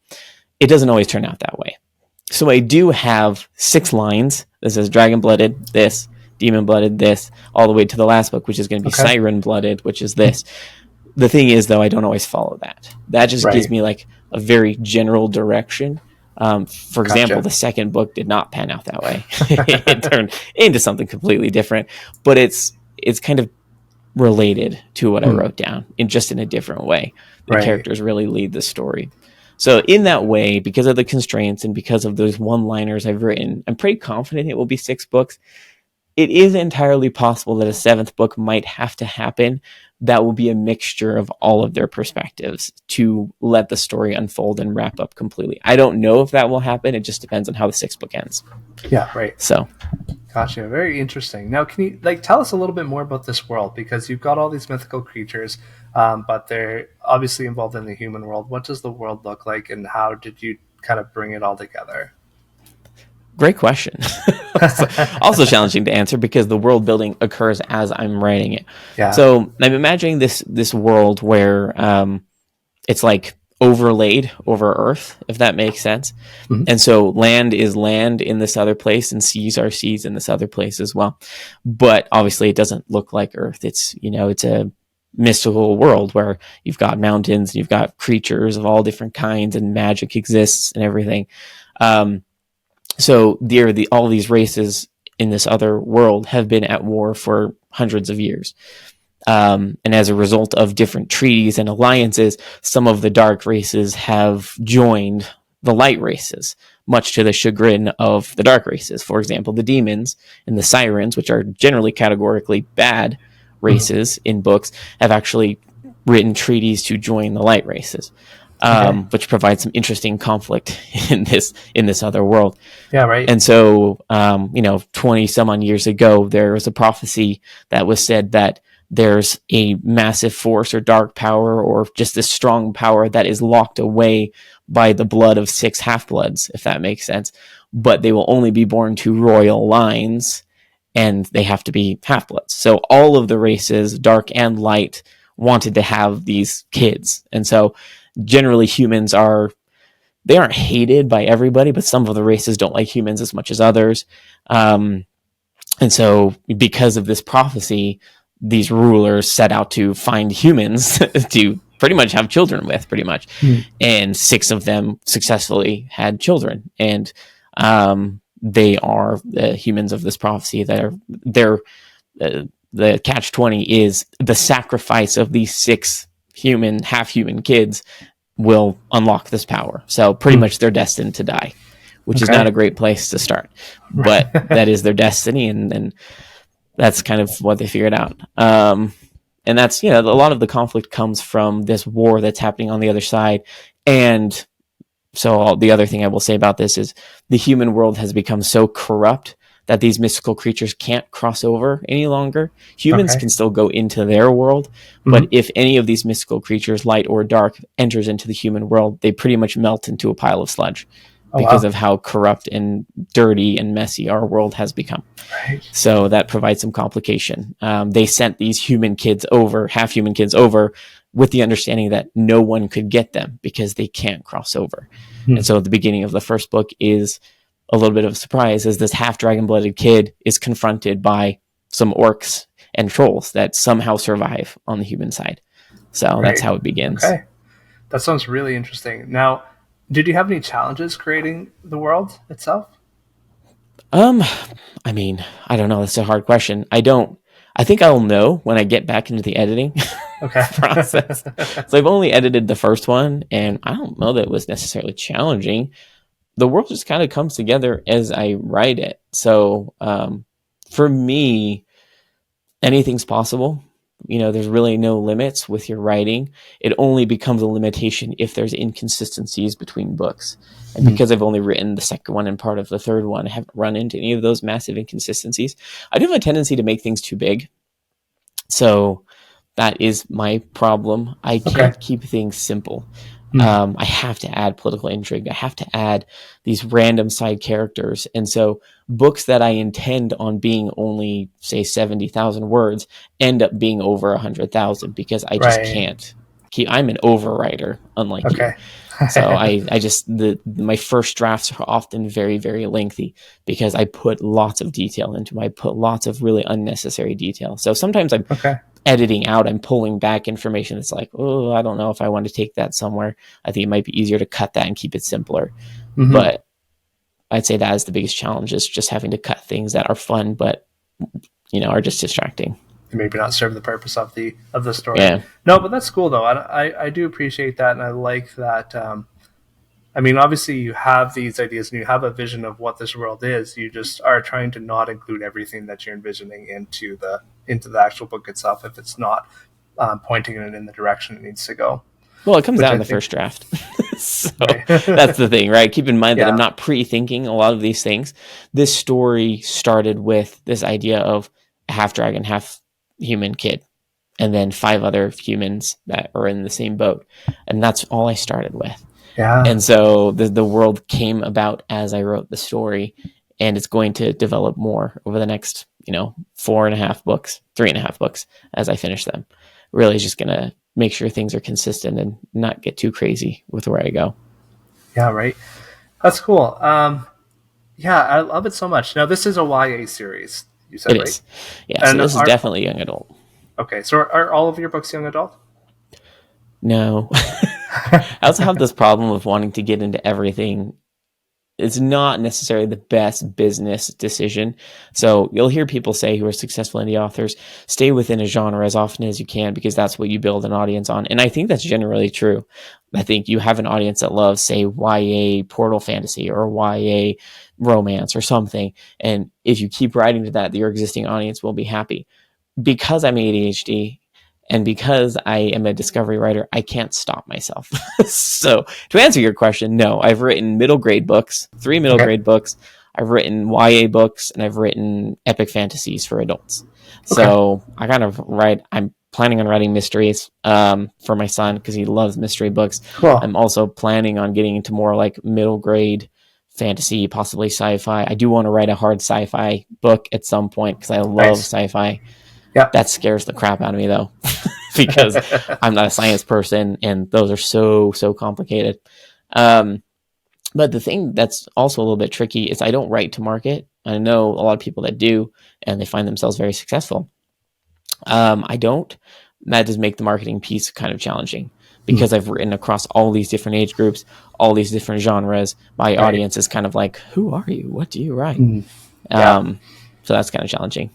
It doesn't always turn out that way. So I do have 6 lines. This is Dragon Blooded, this, Demon Blooded, this, all the way to the last book, which is going to be Siren Blooded, which is this. The thing is, though, I don't always follow that. That just gives me like a very general direction. For example, the 2nd book did not pan out that way. It turned into something completely different, but it's kind of related to what I wrote down in a different way. The characters really lead the story. So in that way, because of the constraints and because of those one-liners I've written, I'm pretty confident it will be 6 books. it is entirely possible that a seventh book might have to happen that will be a mixture of all of their perspectives to let the story unfold and wrap up completely. I don't know if that will happen. It just depends on how the sixth book ends. Yeah, right. So, Gotcha. Very interesting. Now, can you tell us a little bit more about this world? Because you've got all these mythical creatures, but they're obviously involved in the human world. What does the world look like, and how did you kind of bring it all together? great question. Also challenging to answer because the world building occurs as I'm writing it. Yeah. So I'm imagining this world where it's like overlaid over Earth, if that makes sense. Mhm. And so land is land in this other place, and seas are seas in this other place as well. But obviously, it doesn't look like Earth. It's it's a mystical world where you've got mountains, you've got creatures of all different kinds, and magic exists and everything. So all these races in this other world have been at war for hundreds of years. And as a result of different treaties and alliances, some of the dark races have joined the light races, much to the chagrin of the dark races. For example, the demons and the sirens, which are generally categorically bad races in books, have actually written treaties to join the light races. Which provides some interesting conflict in this other world. Yeah, right. And so, 20 some odd years ago, there was a prophecy that was said that there's a massive force or dark power or just this strong power that is locked away by the blood of 6 half-bloods, if that makes sense. But they will only be born to royal lines, and they have to be half-bloods. So all of the races, dark and light, wanted to have these kids. And so generally humans they aren't hated by everybody, but some of the races don't like humans as much as others. And so because of this prophecy, these rulers set out to find humans to pretty much have children with, pretty much. And 6 of them successfully had children. And they are the humans of this prophecy they're the catch-20 is the sacrifice of these 6 half human kids will unlock this power. So pretty much they're destined to die, which is not a great place to start, but that is their destiny. And that's kind of what they figured out. And that's, a lot of the conflict comes from this war that's happening on the other side. And so the other thing I will say about this is the human world has become so corrupt that these mystical creatures can't cross over any longer. Humans can still go into their world, but if any of these mystical creatures, light or dark, enters into the human world, they pretty much melt into a pile of sludge because of how corrupt and dirty and messy our world has become. Right. So that provides some complication. They sent these half human kids over, with the understanding that no one could get them because they can't cross over. And so at the beginning of the first book is a little bit of a surprise as this half dragon-blooded kid is confronted by some orcs and trolls that somehow survive on the human side. So that's how it begins. Okay. That sounds really interesting. Now, did you have any challenges creating the world itself? I mean, I don't know. That's a hard question. I think I'll know when I get back into the editing process. So I've only edited the first one, and I don't know that it was necessarily challenging. The world just kind of comes together as I write it. So for me, anything's possible. There's really no limits with your writing. It only becomes a limitation if there's inconsistencies between books. And because I've only written the second one and part of the third one, I haven't run into any of those massive inconsistencies. I do have a tendency to make things too big. So that is my problem. I can't keep things simple. I have to add political intrigue. I have to add these random side characters. And so books that I intend on being only, say, 70,000 words end up being over 100,000 because I just can't keep. I'm an overwriter, unlike you. So my first drafts are often very, very lengthy because I put lots of detail into them. I put lots of really unnecessary detail. So sometimes I'm editing out, I'm pulling back information that's like, oh, I don't know if I want to take that somewhere. I think it might be easier to cut that and keep it simpler. But I'd say that is the biggest challenge, is just having to cut things that are fun, but are just distracting. Maybe not serve the purpose of the story. Yeah. No, but that's cool though. I do appreciate that, and I like that. I mean, obviously you have these ideas and you have a vision of what this world is. You just are trying to not include everything that you're envisioning into the actual book itself if it's not pointing it in the direction it needs to go. Well, it comes Which out I in the think- first draft. So Right. that's the thing, right? Keep in mind that Yeah. I'm not pre-thinking a lot of these things. This story started with this idea of a half dragon, half human kid, and then 5 other humans that are in the same boat. And that's all I started with. Yeah. And so the world came about as I wrote the story, and it's going to develop more over the next, 4.5 books, 3.5 books as I finish them. Really just going to make sure things are consistent and not get too crazy with where I go. Yeah, right. That's cool. Yeah, I love it so much. Now, this is a YA series, you said, It right? is. Yeah, so And this is definitely young adult. Okay, so are all of your books young adult? No. I also have this problem of wanting to get into everything. It's not necessarily the best business decision. So you'll hear people say who are successful indie authors, stay within a genre as often as you can because that's what you build an audience on. And I think that's generally true. I think you have an audience that loves, say, YA portal fantasy or YA romance or something. And if you keep writing to that, your existing audience will be happy. Because I'm ADHD, and because I am a discovery writer, I can't stop myself. So to answer your question, no, I've written middle grade books, 3 middle grade books. I've written YA books, and I've written epic fantasies for adults. So I kind of I'm planning on writing mysteries for my son because he loves mystery books. Cool. I'm also planning on getting into more like middle grade fantasy, possibly sci-fi. I do want to write a hard sci-fi book at some point because I love sci-fi. Yeah. That scares the crap out of me though, because I'm not a science person and those are so complicated. But the thing that's also a little bit tricky is I don't write to market. I know a lot of people that do, and they find themselves very successful. I don't. That does make the marketing piece kind of challenging because I've written across all these different age groups, all these different genres. My audience is kind of like, who are you? What do you write? So that's kind of challenging.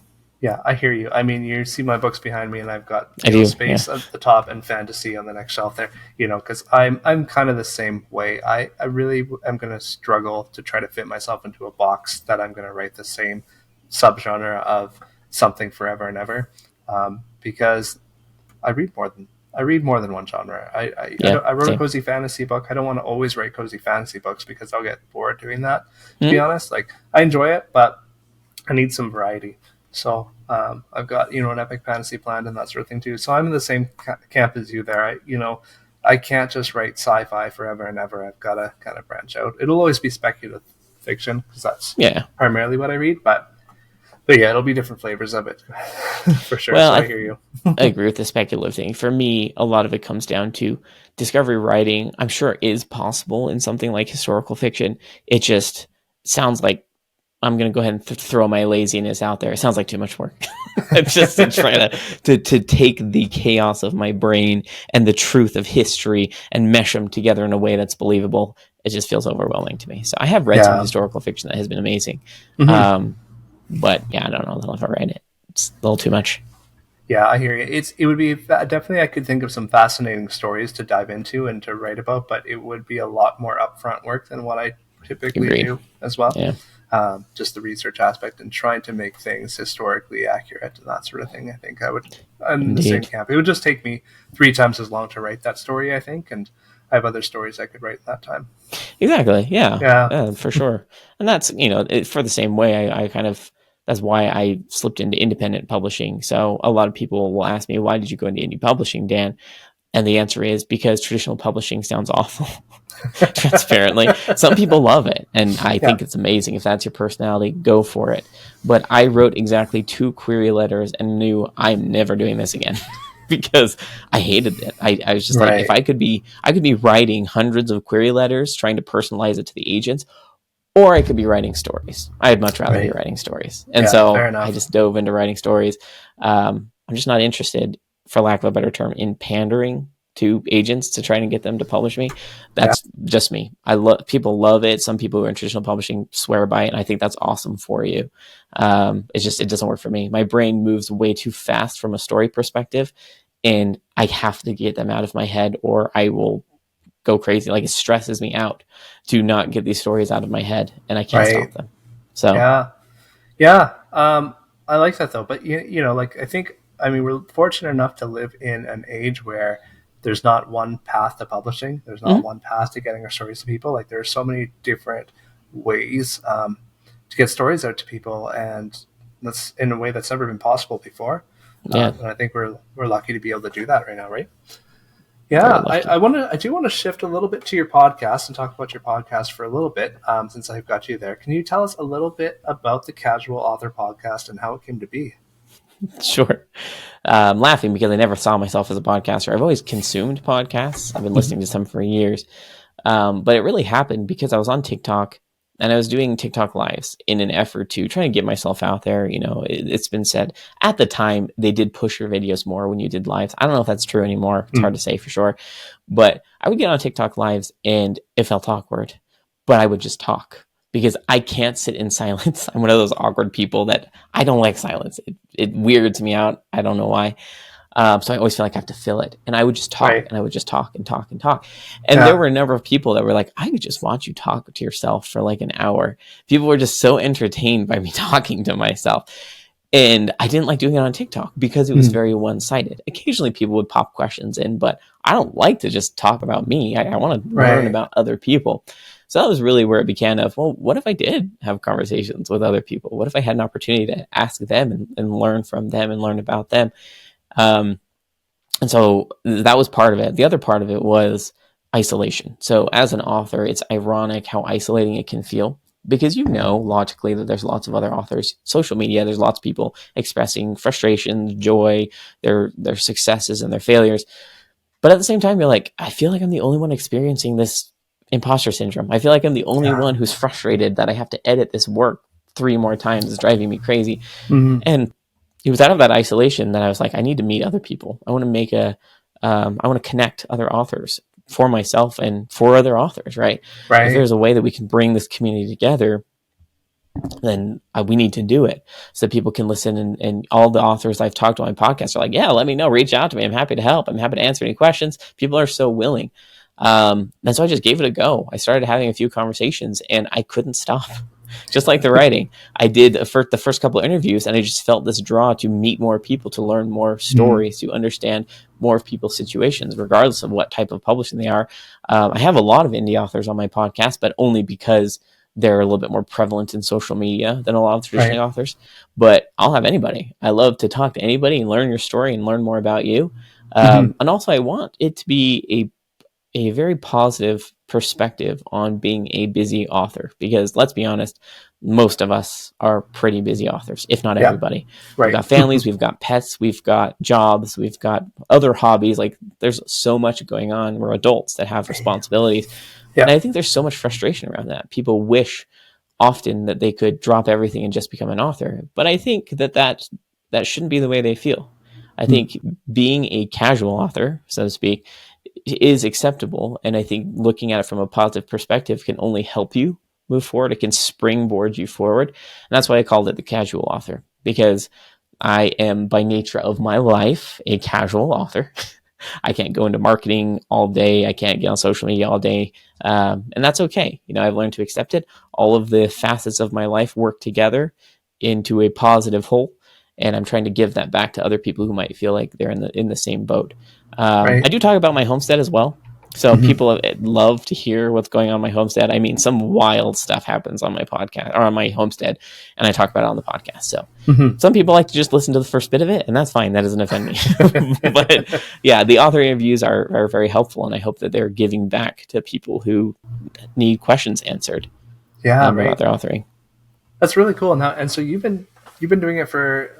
Yeah, I hear you. I mean, you see my books behind me, and I've got space at the top and fantasy on the next shelf there. Because I'm kind of the same way. I really am going to struggle to try to fit myself into a box that I'm going to write the same subgenre of something forever and ever, because I read more than one genre. I wrote a cozy fantasy book. I don't want to always write cozy fantasy books because I'll get bored doing that. To be honest, like I enjoy it, but I need some variety. So I've got an epic fantasy planned and that sort of thing too. So I'm in the same camp as you there. I can't just write sci-fi forever and ever. I've got to kind of branch out. It'll always be speculative fiction because that's primarily what I read. But yeah, it'll be different flavors of it for sure. Well, so I hear you. I agree with the speculative thing. For me, a lot of it comes down to discovery writing. I'm sure it is possible in something like historical fiction. It just sounds like I'm going to go ahead and throw my laziness out there. It sounds like too much work. I'm just trying to take the chaos of my brain and the truth of history and mesh them together in a way that's believable. It just feels overwhelming to me. So I have read some historical fiction that has been amazing. But yeah, I don't know if I read it. It's a little too much. Yeah, I hear you. It would be definitely, I could think of some fascinating stories to dive into and to write about, but it would be a lot more upfront work than what I typically do as well. Yeah. Just the research aspect and trying to make things historically accurate and that sort of thing. I think I'm in the same camp. It would just take me 3 times as long to write that story, I think, and I have other stories I could write in that time. Exactly. Yeah, for sure. And that's, for the same way, I kind of, that's why I slipped into independent publishing. So a lot of people will ask me, why did you go into indie publishing, Dan? And the answer is because traditional publishing sounds awful. Transparently, some people love it, and I think it's amazing. If that's your personality, go for it. But I wrote exactly 2 query letters and knew I'm never doing this again because I hated it. I was just like, if I could be writing hundreds of query letters trying to personalize it to the agents, or I could be writing stories. I'd much rather be writing stories. And so I just dove into writing stories. I'm just not interested, for lack of a better term, in pandering to agents to try and get them to publish me. That's just me. People love it. Some people who are in traditional publishing swear by it, and I think that's awesome for you. It doesn't work for me. My brain moves way too fast from a story perspective, and I have to get them out of my head or I will go crazy. Like, it stresses me out to not get these stories out of my head, and I can't Right. stop them. So Yeah. I like that though. But like I mean, we're fortunate enough to live in an age where there's not one path to publishing. There's not mhm, one path to getting our stories to people. Like there's so many different ways to get stories out to people, and that's in a way that's never been possible before. yeah, And I think we're lucky to be able to do that right now, right? very Yeah, lucky. I do want to shift a little bit to your podcast and talk about your podcast for a little bit, since I've got you there. Can you tell us a little bit about the Casual Author Podcast and how it came to be? Sure. I'm laughing because I never saw myself as a podcaster. I've always consumed podcasts. I've been listening to some for years. But it really happened because I was on TikTok and I was doing TikTok lives in an effort to try to get myself out there. It's been said at the time they did push your videos more when you did lives. I don't know if that's true anymore. It's hard to say for sure. But I would get on TikTok lives and it felt awkward, but I would just talk because I can't sit in silence. I'm one of those awkward people that I don't like silence. It weirds me out. I don't know why. So I always feel like I have to fill it. And I would just talk Right. and I would just talk and talk and talk. And there Yeah. were a number of people that were like, I could just watch you talk to yourself for like an hour. People were just so entertained by me talking to myself. And I didn't like doing it on TikTok because it was very one-sided. Occasionally people would pop questions in, but I don't like to just talk about me. I want to learn Right. about other people. So that was really where it began of, well, what if I did have conversations with other people? What if I had an opportunity to ask them and learn from them and learn about them? Um, and so that was part of it. The other part of it was isolation. So as an author, it's ironic how isolating it can feel because logically that there's lots of other authors. Social media, there's lots of people expressing frustration, joy, their successes and their failures. But at the same time, you're like, I feel like I'm the only one experiencing this imposter syndrome. I feel like I'm the only one who's frustrated that I have to edit this work 3 more times. It's driving me crazy. Mm-hmm. And it was out of that isolation that I was like, I need to meet other people. I want to I want to connect other authors for myself and for other authors, right? Right. If there's a way that we can bring this community together, then we need to do it so that people can listen. And all the authors I've talked to on my podcast are like, yeah, let me know, reach out to me. I'm happy to help. I'm happy to answer any questions. People are so willing. And so I just gave it a go. I started having a few conversations and I couldn't stop. Just like the writing, I did the first couple of interviews and I just felt this draw to meet more people, to learn more stories, to understand more of people's situations, regardless of what type of publishing they are. I have a lot of indie authors on my podcast, but only because they're a little bit more prevalent in social media than a lot of traditional authors. But I'll have anybody. I love to talk to anybody and learn your story and learn more about you. And also I want it to be a very positive perspective on being a busy author, because let's be honest, most of us are pretty busy authors, if not everybody. Right. We've got families, we've got pets, we've got jobs, we've got other hobbies. Like there's so much going on. We're adults that have responsibilities. Yeah. And I think there's so much frustration around that. People wish often that they could drop everything and just become an author. But I think that shouldn't be the way they feel. I think being a casual author, so to speak, is acceptable. And I think looking at it from a positive perspective can only help you move forward. It can springboard you forward. And that's why I called it the casual author, because I am by nature of my life a casual author. I can't go into marketing all day. I can't get on social media all day. And that's okay. I've learned to accept it. All of the facets of my life work together into a positive whole. And I'm trying to give that back to other people who might feel like they're in the same boat. I do talk about my homestead as well. So people love to hear what's going on in my homestead. I mean, some wild stuff happens on my podcast or on my homestead, and I talk about it on the podcast. So some people like to just listen to the first bit of it, and that's fine. That doesn't offend me. But yeah, the author interviews are very helpful, and I hope that they're giving back to people who need questions answered about their authoring. That's really cool. Now, and so you've been doing it for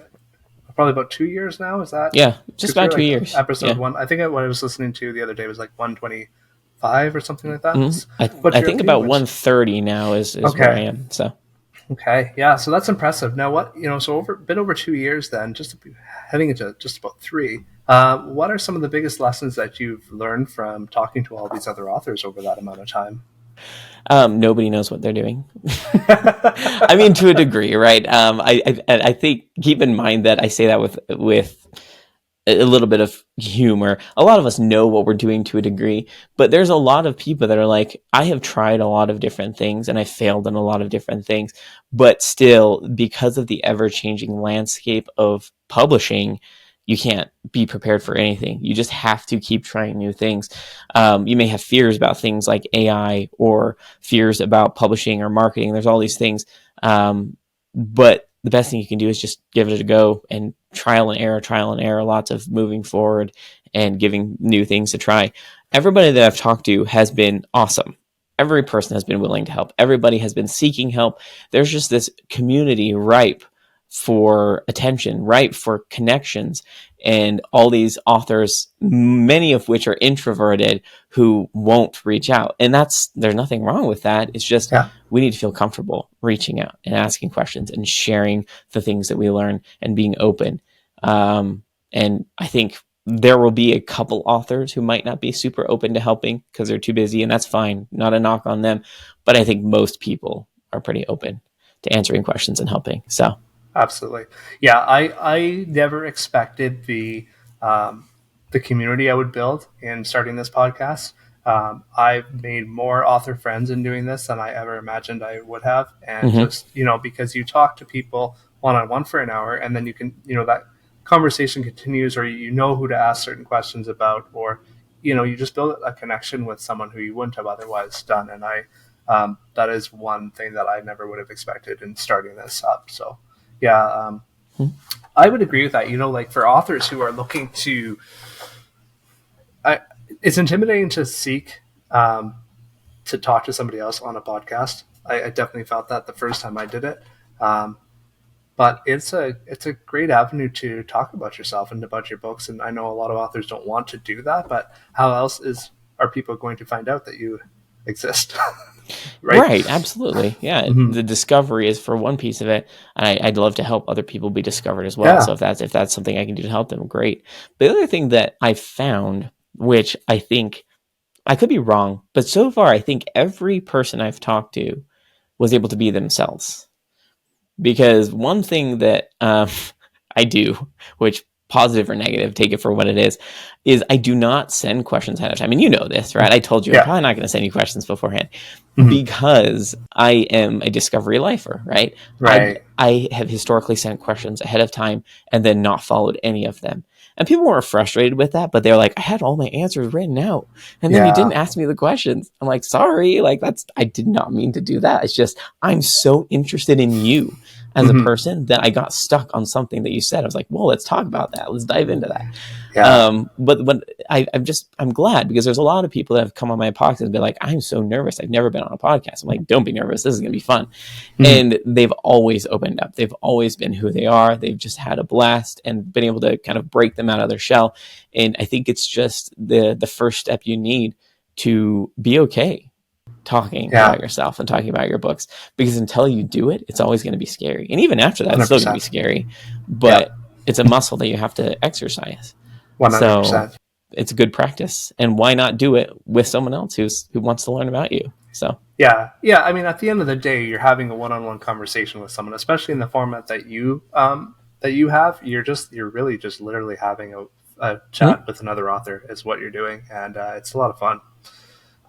probably about 2 years now. Is that? Yeah, just about 2 years. Episode 1. I think what I was listening to the other day was like 125 or something like that. I think about 130 now is where I am. So okay, yeah, so that's impressive. Now, what so been over 2 years then, heading into just about 3. What are some of the biggest lessons that you've learned from talking to all these other authors over that amount of time? Nobody knows what they're doing. I mean, to a degree, right? I think keep in mind that I say that with a little bit of humor. A lot of us know what we're doing to a degree, but there's a lot of people that are like, I have tried a lot of different things and I failed in a lot of different things, but still, because of the ever changing landscape of publishing, you can't be prepared for anything. You just have to keep trying new things. You may have fears about things like AI or fears about publishing or marketing. There's all these things. But the best thing you can do is just give it a go and trial and error, lots of moving forward and giving new things to try. Everybody that I've talked to has been awesome. Every person has been willing to help. Everybody has been seeking help. There's just this community ripe for attention, ripe for connections, and all these authors, many of which are introverted, who won't reach out. And there's nothing wrong with that. It's just we need to feel comfortable reaching out and asking questions and sharing the things that we learn and being open. And I think there will be a couple authors who might not be super open to helping because they're too busy, and that's fine. Not a knock on them. But I think most people are pretty open to answering questions and helping. So. Absolutely. Yeah, I never expected the community I would build in starting this podcast. I've made more author friends in doing this than I ever imagined I would have. And just, because you talk to people one-on-one for an hour, and then you can, that conversation continues, or you know who to ask certain questions about, or, you just build a connection with someone who you wouldn't have otherwise done. And that is one thing that I never would have expected in starting this up. So, yeah, I would agree with that. Like for authors who are looking to, it's intimidating to seek to talk to somebody else on a podcast. I definitely felt that the first time I did it, but it's a great avenue to talk about yourself and about your books. And I know a lot of authors don't want to do that, but how else are people going to find out that you exist? Right, absolutely. Yeah, the discovery is for one piece of it. I'd love to help other people be discovered as well. So if that's something I can do to help them, great. The other thing that I found, which I think I could be wrong, but so far I think every person I've talked to was able to be themselves. Because one thing that I do, which positive or negative, take it for what it is I do not send questions ahead of time. And you know this, right? I told you I'm probably not going to send you questions beforehand because I am a discovery lifer, right? I have historically sent questions ahead of time and then not followed any of them. And people weren't frustrated with that, but they're like, I had all my answers written out. And then you didn't ask me the questions. I'm like, sorry, I did not mean to do that. It's just, I'm so interested in you as a person that I got stuck on something that you said. I was like, well, let's talk about that. Let's dive into that. But I'm glad, because there's a lot of people that have come on my podcast and been like, I'm so nervous. I've never been on a podcast. I'm like, don't be nervous. This is going to be fun. And they've always opened up. They've always been who they are. They've just had a blast and been able to kind of break them out of their shell. And I think it's just the first step you need to be okay talking about yourself and talking about your books, because until you do it, it's always going to be scary. And even after that, it's still going to be scary, but it's a muscle that you have to exercise. 100%. So it's a good practice, and why not do it with someone else who wants to learn about you? So yeah. I mean, at the end of the day, you're having a one-on-one conversation with someone, especially in the format that you have. You're really just literally having a chat with another author is what you're doing, and it's a lot of fun.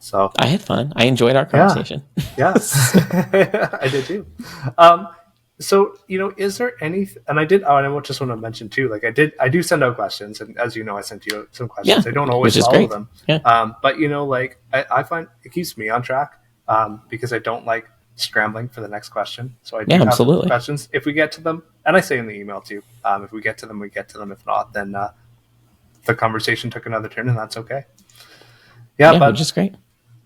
So I had fun. I enjoyed our conversation. Yes, I did too. So, is there any, and I just want to mention too, like I do send out questions, and as you know, I sent you some questions. I don't always follow them. But I find it keeps me on track, because I don't like scrambling for the next question. So I do have some questions. If we get to them, and I say in the email too, if we get to them, we get to them. If not, then the conversation took another turn, and that's okay. But which is great.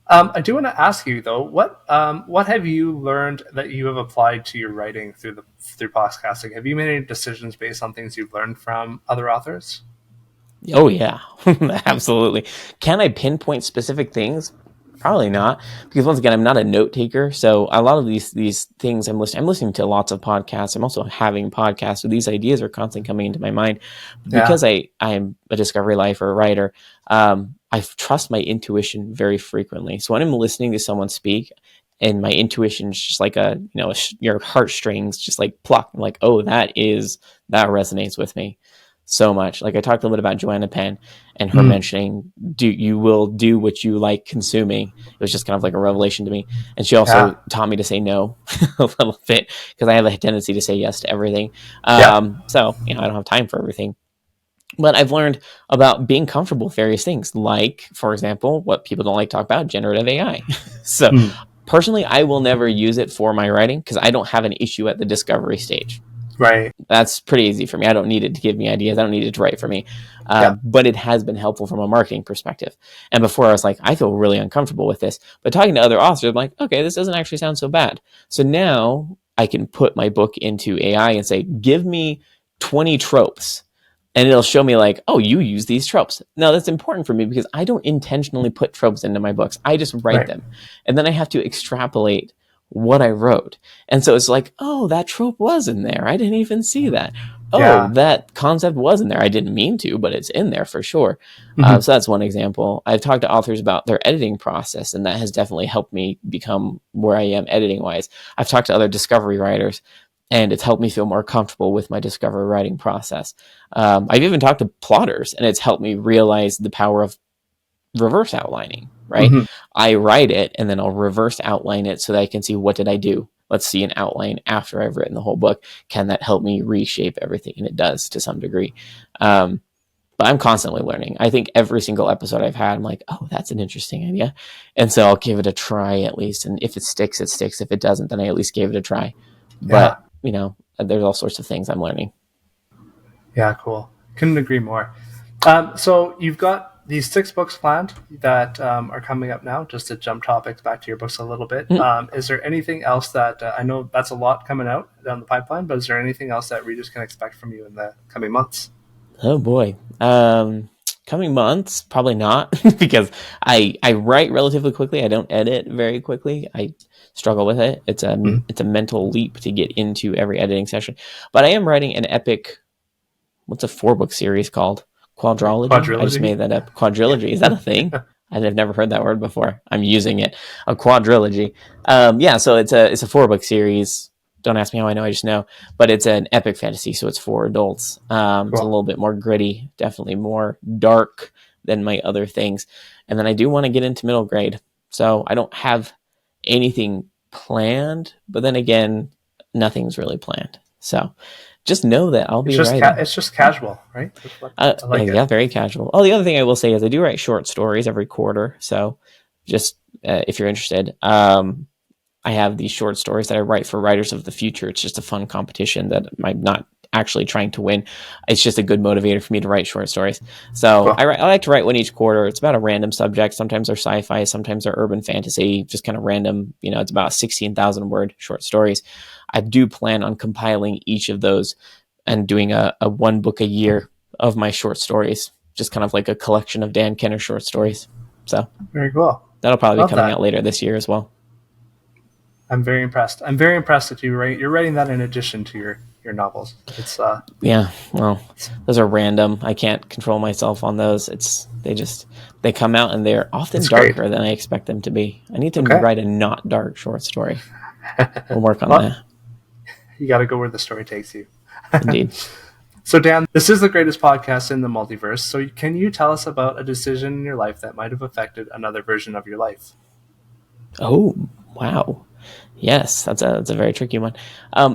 I do want to ask you though, what have you learned that you have applied to your writing through podcasting? Have you made any decisions based on things you've learned from other authors? Oh yeah, absolutely. Can I pinpoint specific things? Probably not, because once again, I'm not a note taker. So a lot of these things I'm listening to lots of podcasts. I'm also having podcasts, so these ideas are constantly coming into my mind because I'm a discovery lifer, a writer. I trust my intuition very frequently. So when I'm listening to someone speak and my intuition is just like your heartstrings just like pluck, I'm like, oh, that resonates with me. so much. Like I talked a little bit about Joanna Penn and her mentioning, you will do what you like consuming. It was just kind of like a revelation to me. And she also taught me to say no a little bit, because I have a tendency to say yes to everything. So, I don't have time for everything. But I've learned about being comfortable with various things, like, for example, what people don't like to talk about, generative AI. So personally, I will never use it for my writing because I don't have an issue at the discovery stage. Right. That's pretty easy for me. I don't need it to give me ideas. I don't need it to write for me. But it has been helpful from a marketing perspective. And before I was like, I feel really uncomfortable with this. But talking to other authors, I'm like, okay, this doesn't actually sound so bad. So now I can put my book into AI and say, give me 20 tropes. And it'll show me like, oh, you use these tropes. Now that's important for me because I don't intentionally put tropes into my books. I just write them. And then I have to extrapolate what I wrote. And so it's like, oh, that trope was in there. I didn't even see that. Oh, that concept was in there. I didn't mean to, but it's in there for sure. So that's one example. I've talked to authors about their editing process, and that has definitely helped me become where I am editing wise. I've talked to other discovery writers, and it's helped me feel more comfortable with my discovery writing process. I've even talked to plotters, and it's helped me realize the power of reverse outlining, right? I write it and then I'll reverse outline it so that I can see, what did I do? Let's see an outline after I've written the whole book. Can that help me reshape everything? And it does to some degree. But I'm constantly learning. I think every single episode I've had, I'm like, oh, that's an interesting idea. And so I'll give it a try at least. And if it sticks, it sticks. If it doesn't, then I at least gave it a try. But, there's all sorts of things I'm learning. Yeah, cool. Couldn't agree more. So you've got these 6 books planned that are coming up now, just to jump topics back to your books a little bit. Is there anything else that, I know that's a lot coming out down the pipeline, but is there anything else that readers can expect from you in the coming months? Oh boy. Coming months, probably not, because I write relatively quickly. I don't edit very quickly. I struggle with it. It's a mental leap to get into every editing session. But I am writing an epic, what's a 4-book series called? Quadrilogy? I just made that up. Quadrilogy. Is that a thing? I've never heard that word before. I'm using it. A quadrilogy. So it's a 4-book series. Don't ask me how I know, I just know. But it's an epic fantasy, so it's for adults. It's a little bit more gritty, definitely more dark than my other things. And then I do want to get into middle grade. So I don't have anything planned, but then again, nothing's really planned. So just know that I'll be writing. It's just casual, right? Very casual. Oh, the other thing I will say is I do write short stories every quarter. So just if you're interested, I have these short stories that I write for Writers of the Future. It's just a fun competition that I'm not actually trying to win. It's just a good motivator for me to write short stories. So I like to write one each quarter. It's about a random subject. Sometimes they're sci-fi, sometimes they're urban fantasy, just kind of random. It's about 16,000 word short stories. I do plan on compiling each of those and doing a 1 book a year of my short stories, just kind of like a collection of Dan Kenner short stories. So very cool. That'll probably be coming out later this year as well. I'm very impressed. I'm very impressed that you're writing that in addition to your novels. It's those are random. I can't control myself on those. They come out and they're often darker than I expect them to be. I need to write a not dark short story. We'll work on that. You got to go where the story takes you. Indeed. So Dan, this is the greatest podcast in the multiverse. So can you tell us about a decision in your life that might have affected another version of your life? Oh, wow. Yes, that's a very tricky one.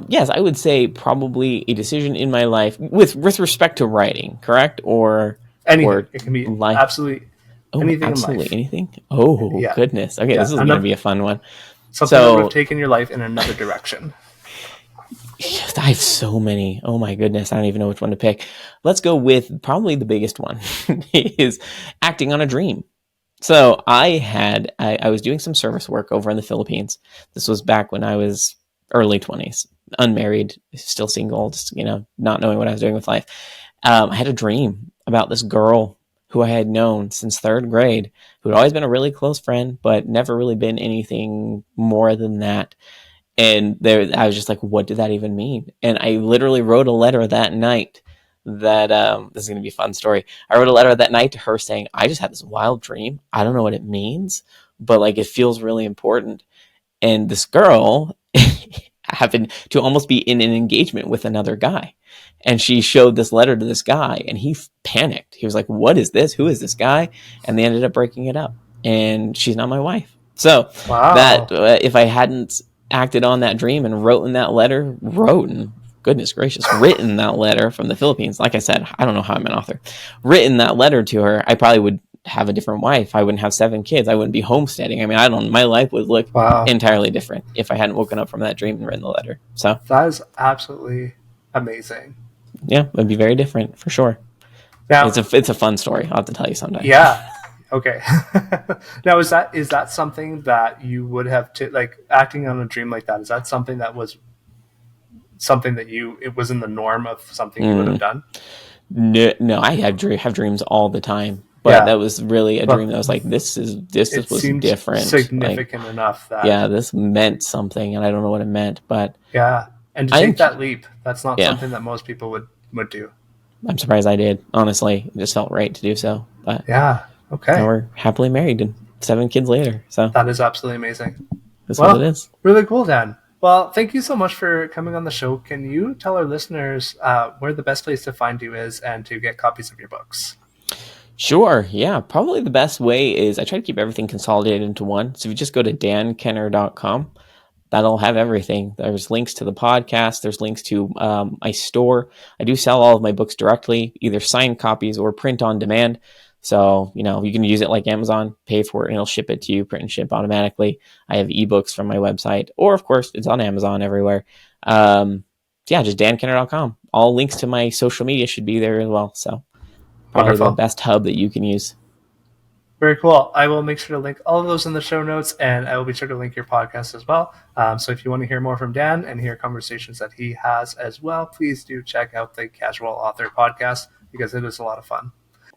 Yes, I would say probably a decision in my life with respect to writing, correct? Or anything. Or it can be life. Absolutely anything absolutely in life. Anything? Oh, yeah. Goodness. Okay, this is going to be a fun one. Something that would have taken your life in another direction. I have so many. Oh my goodness. I don't even know which one to pick. Let's go with probably the biggest one is acting on a dream. So I was doing some service work over in the Philippines. This was back when I was early 20s, unmarried, still single, just, not knowing what I was doing with life. I had a dream about this girl who I had known since 3rd grade, who had always been a really close friend, but never really been anything more than that. And I was just like, what did that even mean? And I literally wrote a letter that night that, this is going to be a fun story. I wrote a letter that night to her saying, I just had this wild dream. I don't know what it means, but it feels really important. And this girl, happened to almost be in an engagement with another guy. And she showed this letter to this guy, and he panicked. He was like, what is this? Who is this guy? And they ended up breaking it up. And she's not my wife. So that if I hadn't acted on that dream and written that letter, goodness gracious, written that letter from the Philippines. Like I said, I don't know how I'm an author. Written that letter to her, I probably would have a different wife. I wouldn't have 7 kids. I wouldn't be homesteading. I mean, my life would look entirely different if I hadn't woken up from that dream and written the letter. So that is absolutely amazing. Yeah, it would be very different for sure. Now, it's a fun story. I'll have to tell you sometime. Yeah. Okay. Now, is that something that you would have like acting on a dream like that? Is that something that was something that it was in the norm of something you would have done? No, I have dreams all the time, but that was really a dream that was like, this was different, significant enough that this meant something, and I don't know what it meant, but and to take that leap, that's not something that most people would do. I'm surprised I did. Honestly, it just felt right to do so. But okay, now we're happily married and 7 kids later. So that is absolutely amazing. That's what it is. Really cool, Dan. Well, thank you so much for coming on the show. Can you tell our listeners where the best place to find you is and to get copies of your books? Sure. Yeah. Probably the best way is I try to keep everything consolidated into one. So if you just go to dankenner.com, that'll have everything. There's links to the podcast. There's links to my store. I do sell all of my books directly, either signed copies or print on demand. So, you can use it like Amazon, pay for it, and it'll ship it to you, print and ship automatically. I have ebooks from my website, or of course, it's on Amazon everywhere. Just dankenner.com. All links to my social media should be there as well. So probably the best hub that you can use. Very cool. I will make sure to link all of those in the show notes, and I will be sure to link your podcast as well. So if you want to hear more from Dan and hear conversations that he has as well, please do check out the Casual Author podcast because it is a lot of fun.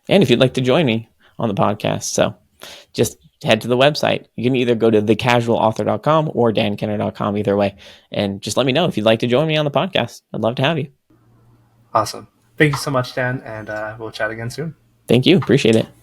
And if you'd like to join me on the podcast, so just head to the website. You can either go to thecasualauthor.com or dankenner.com, either way. And just let me know if you'd like to join me on the podcast. I'd love to have you. Awesome. Thank you so much, Dan, and we'll chat again soon. Thank you. Appreciate it.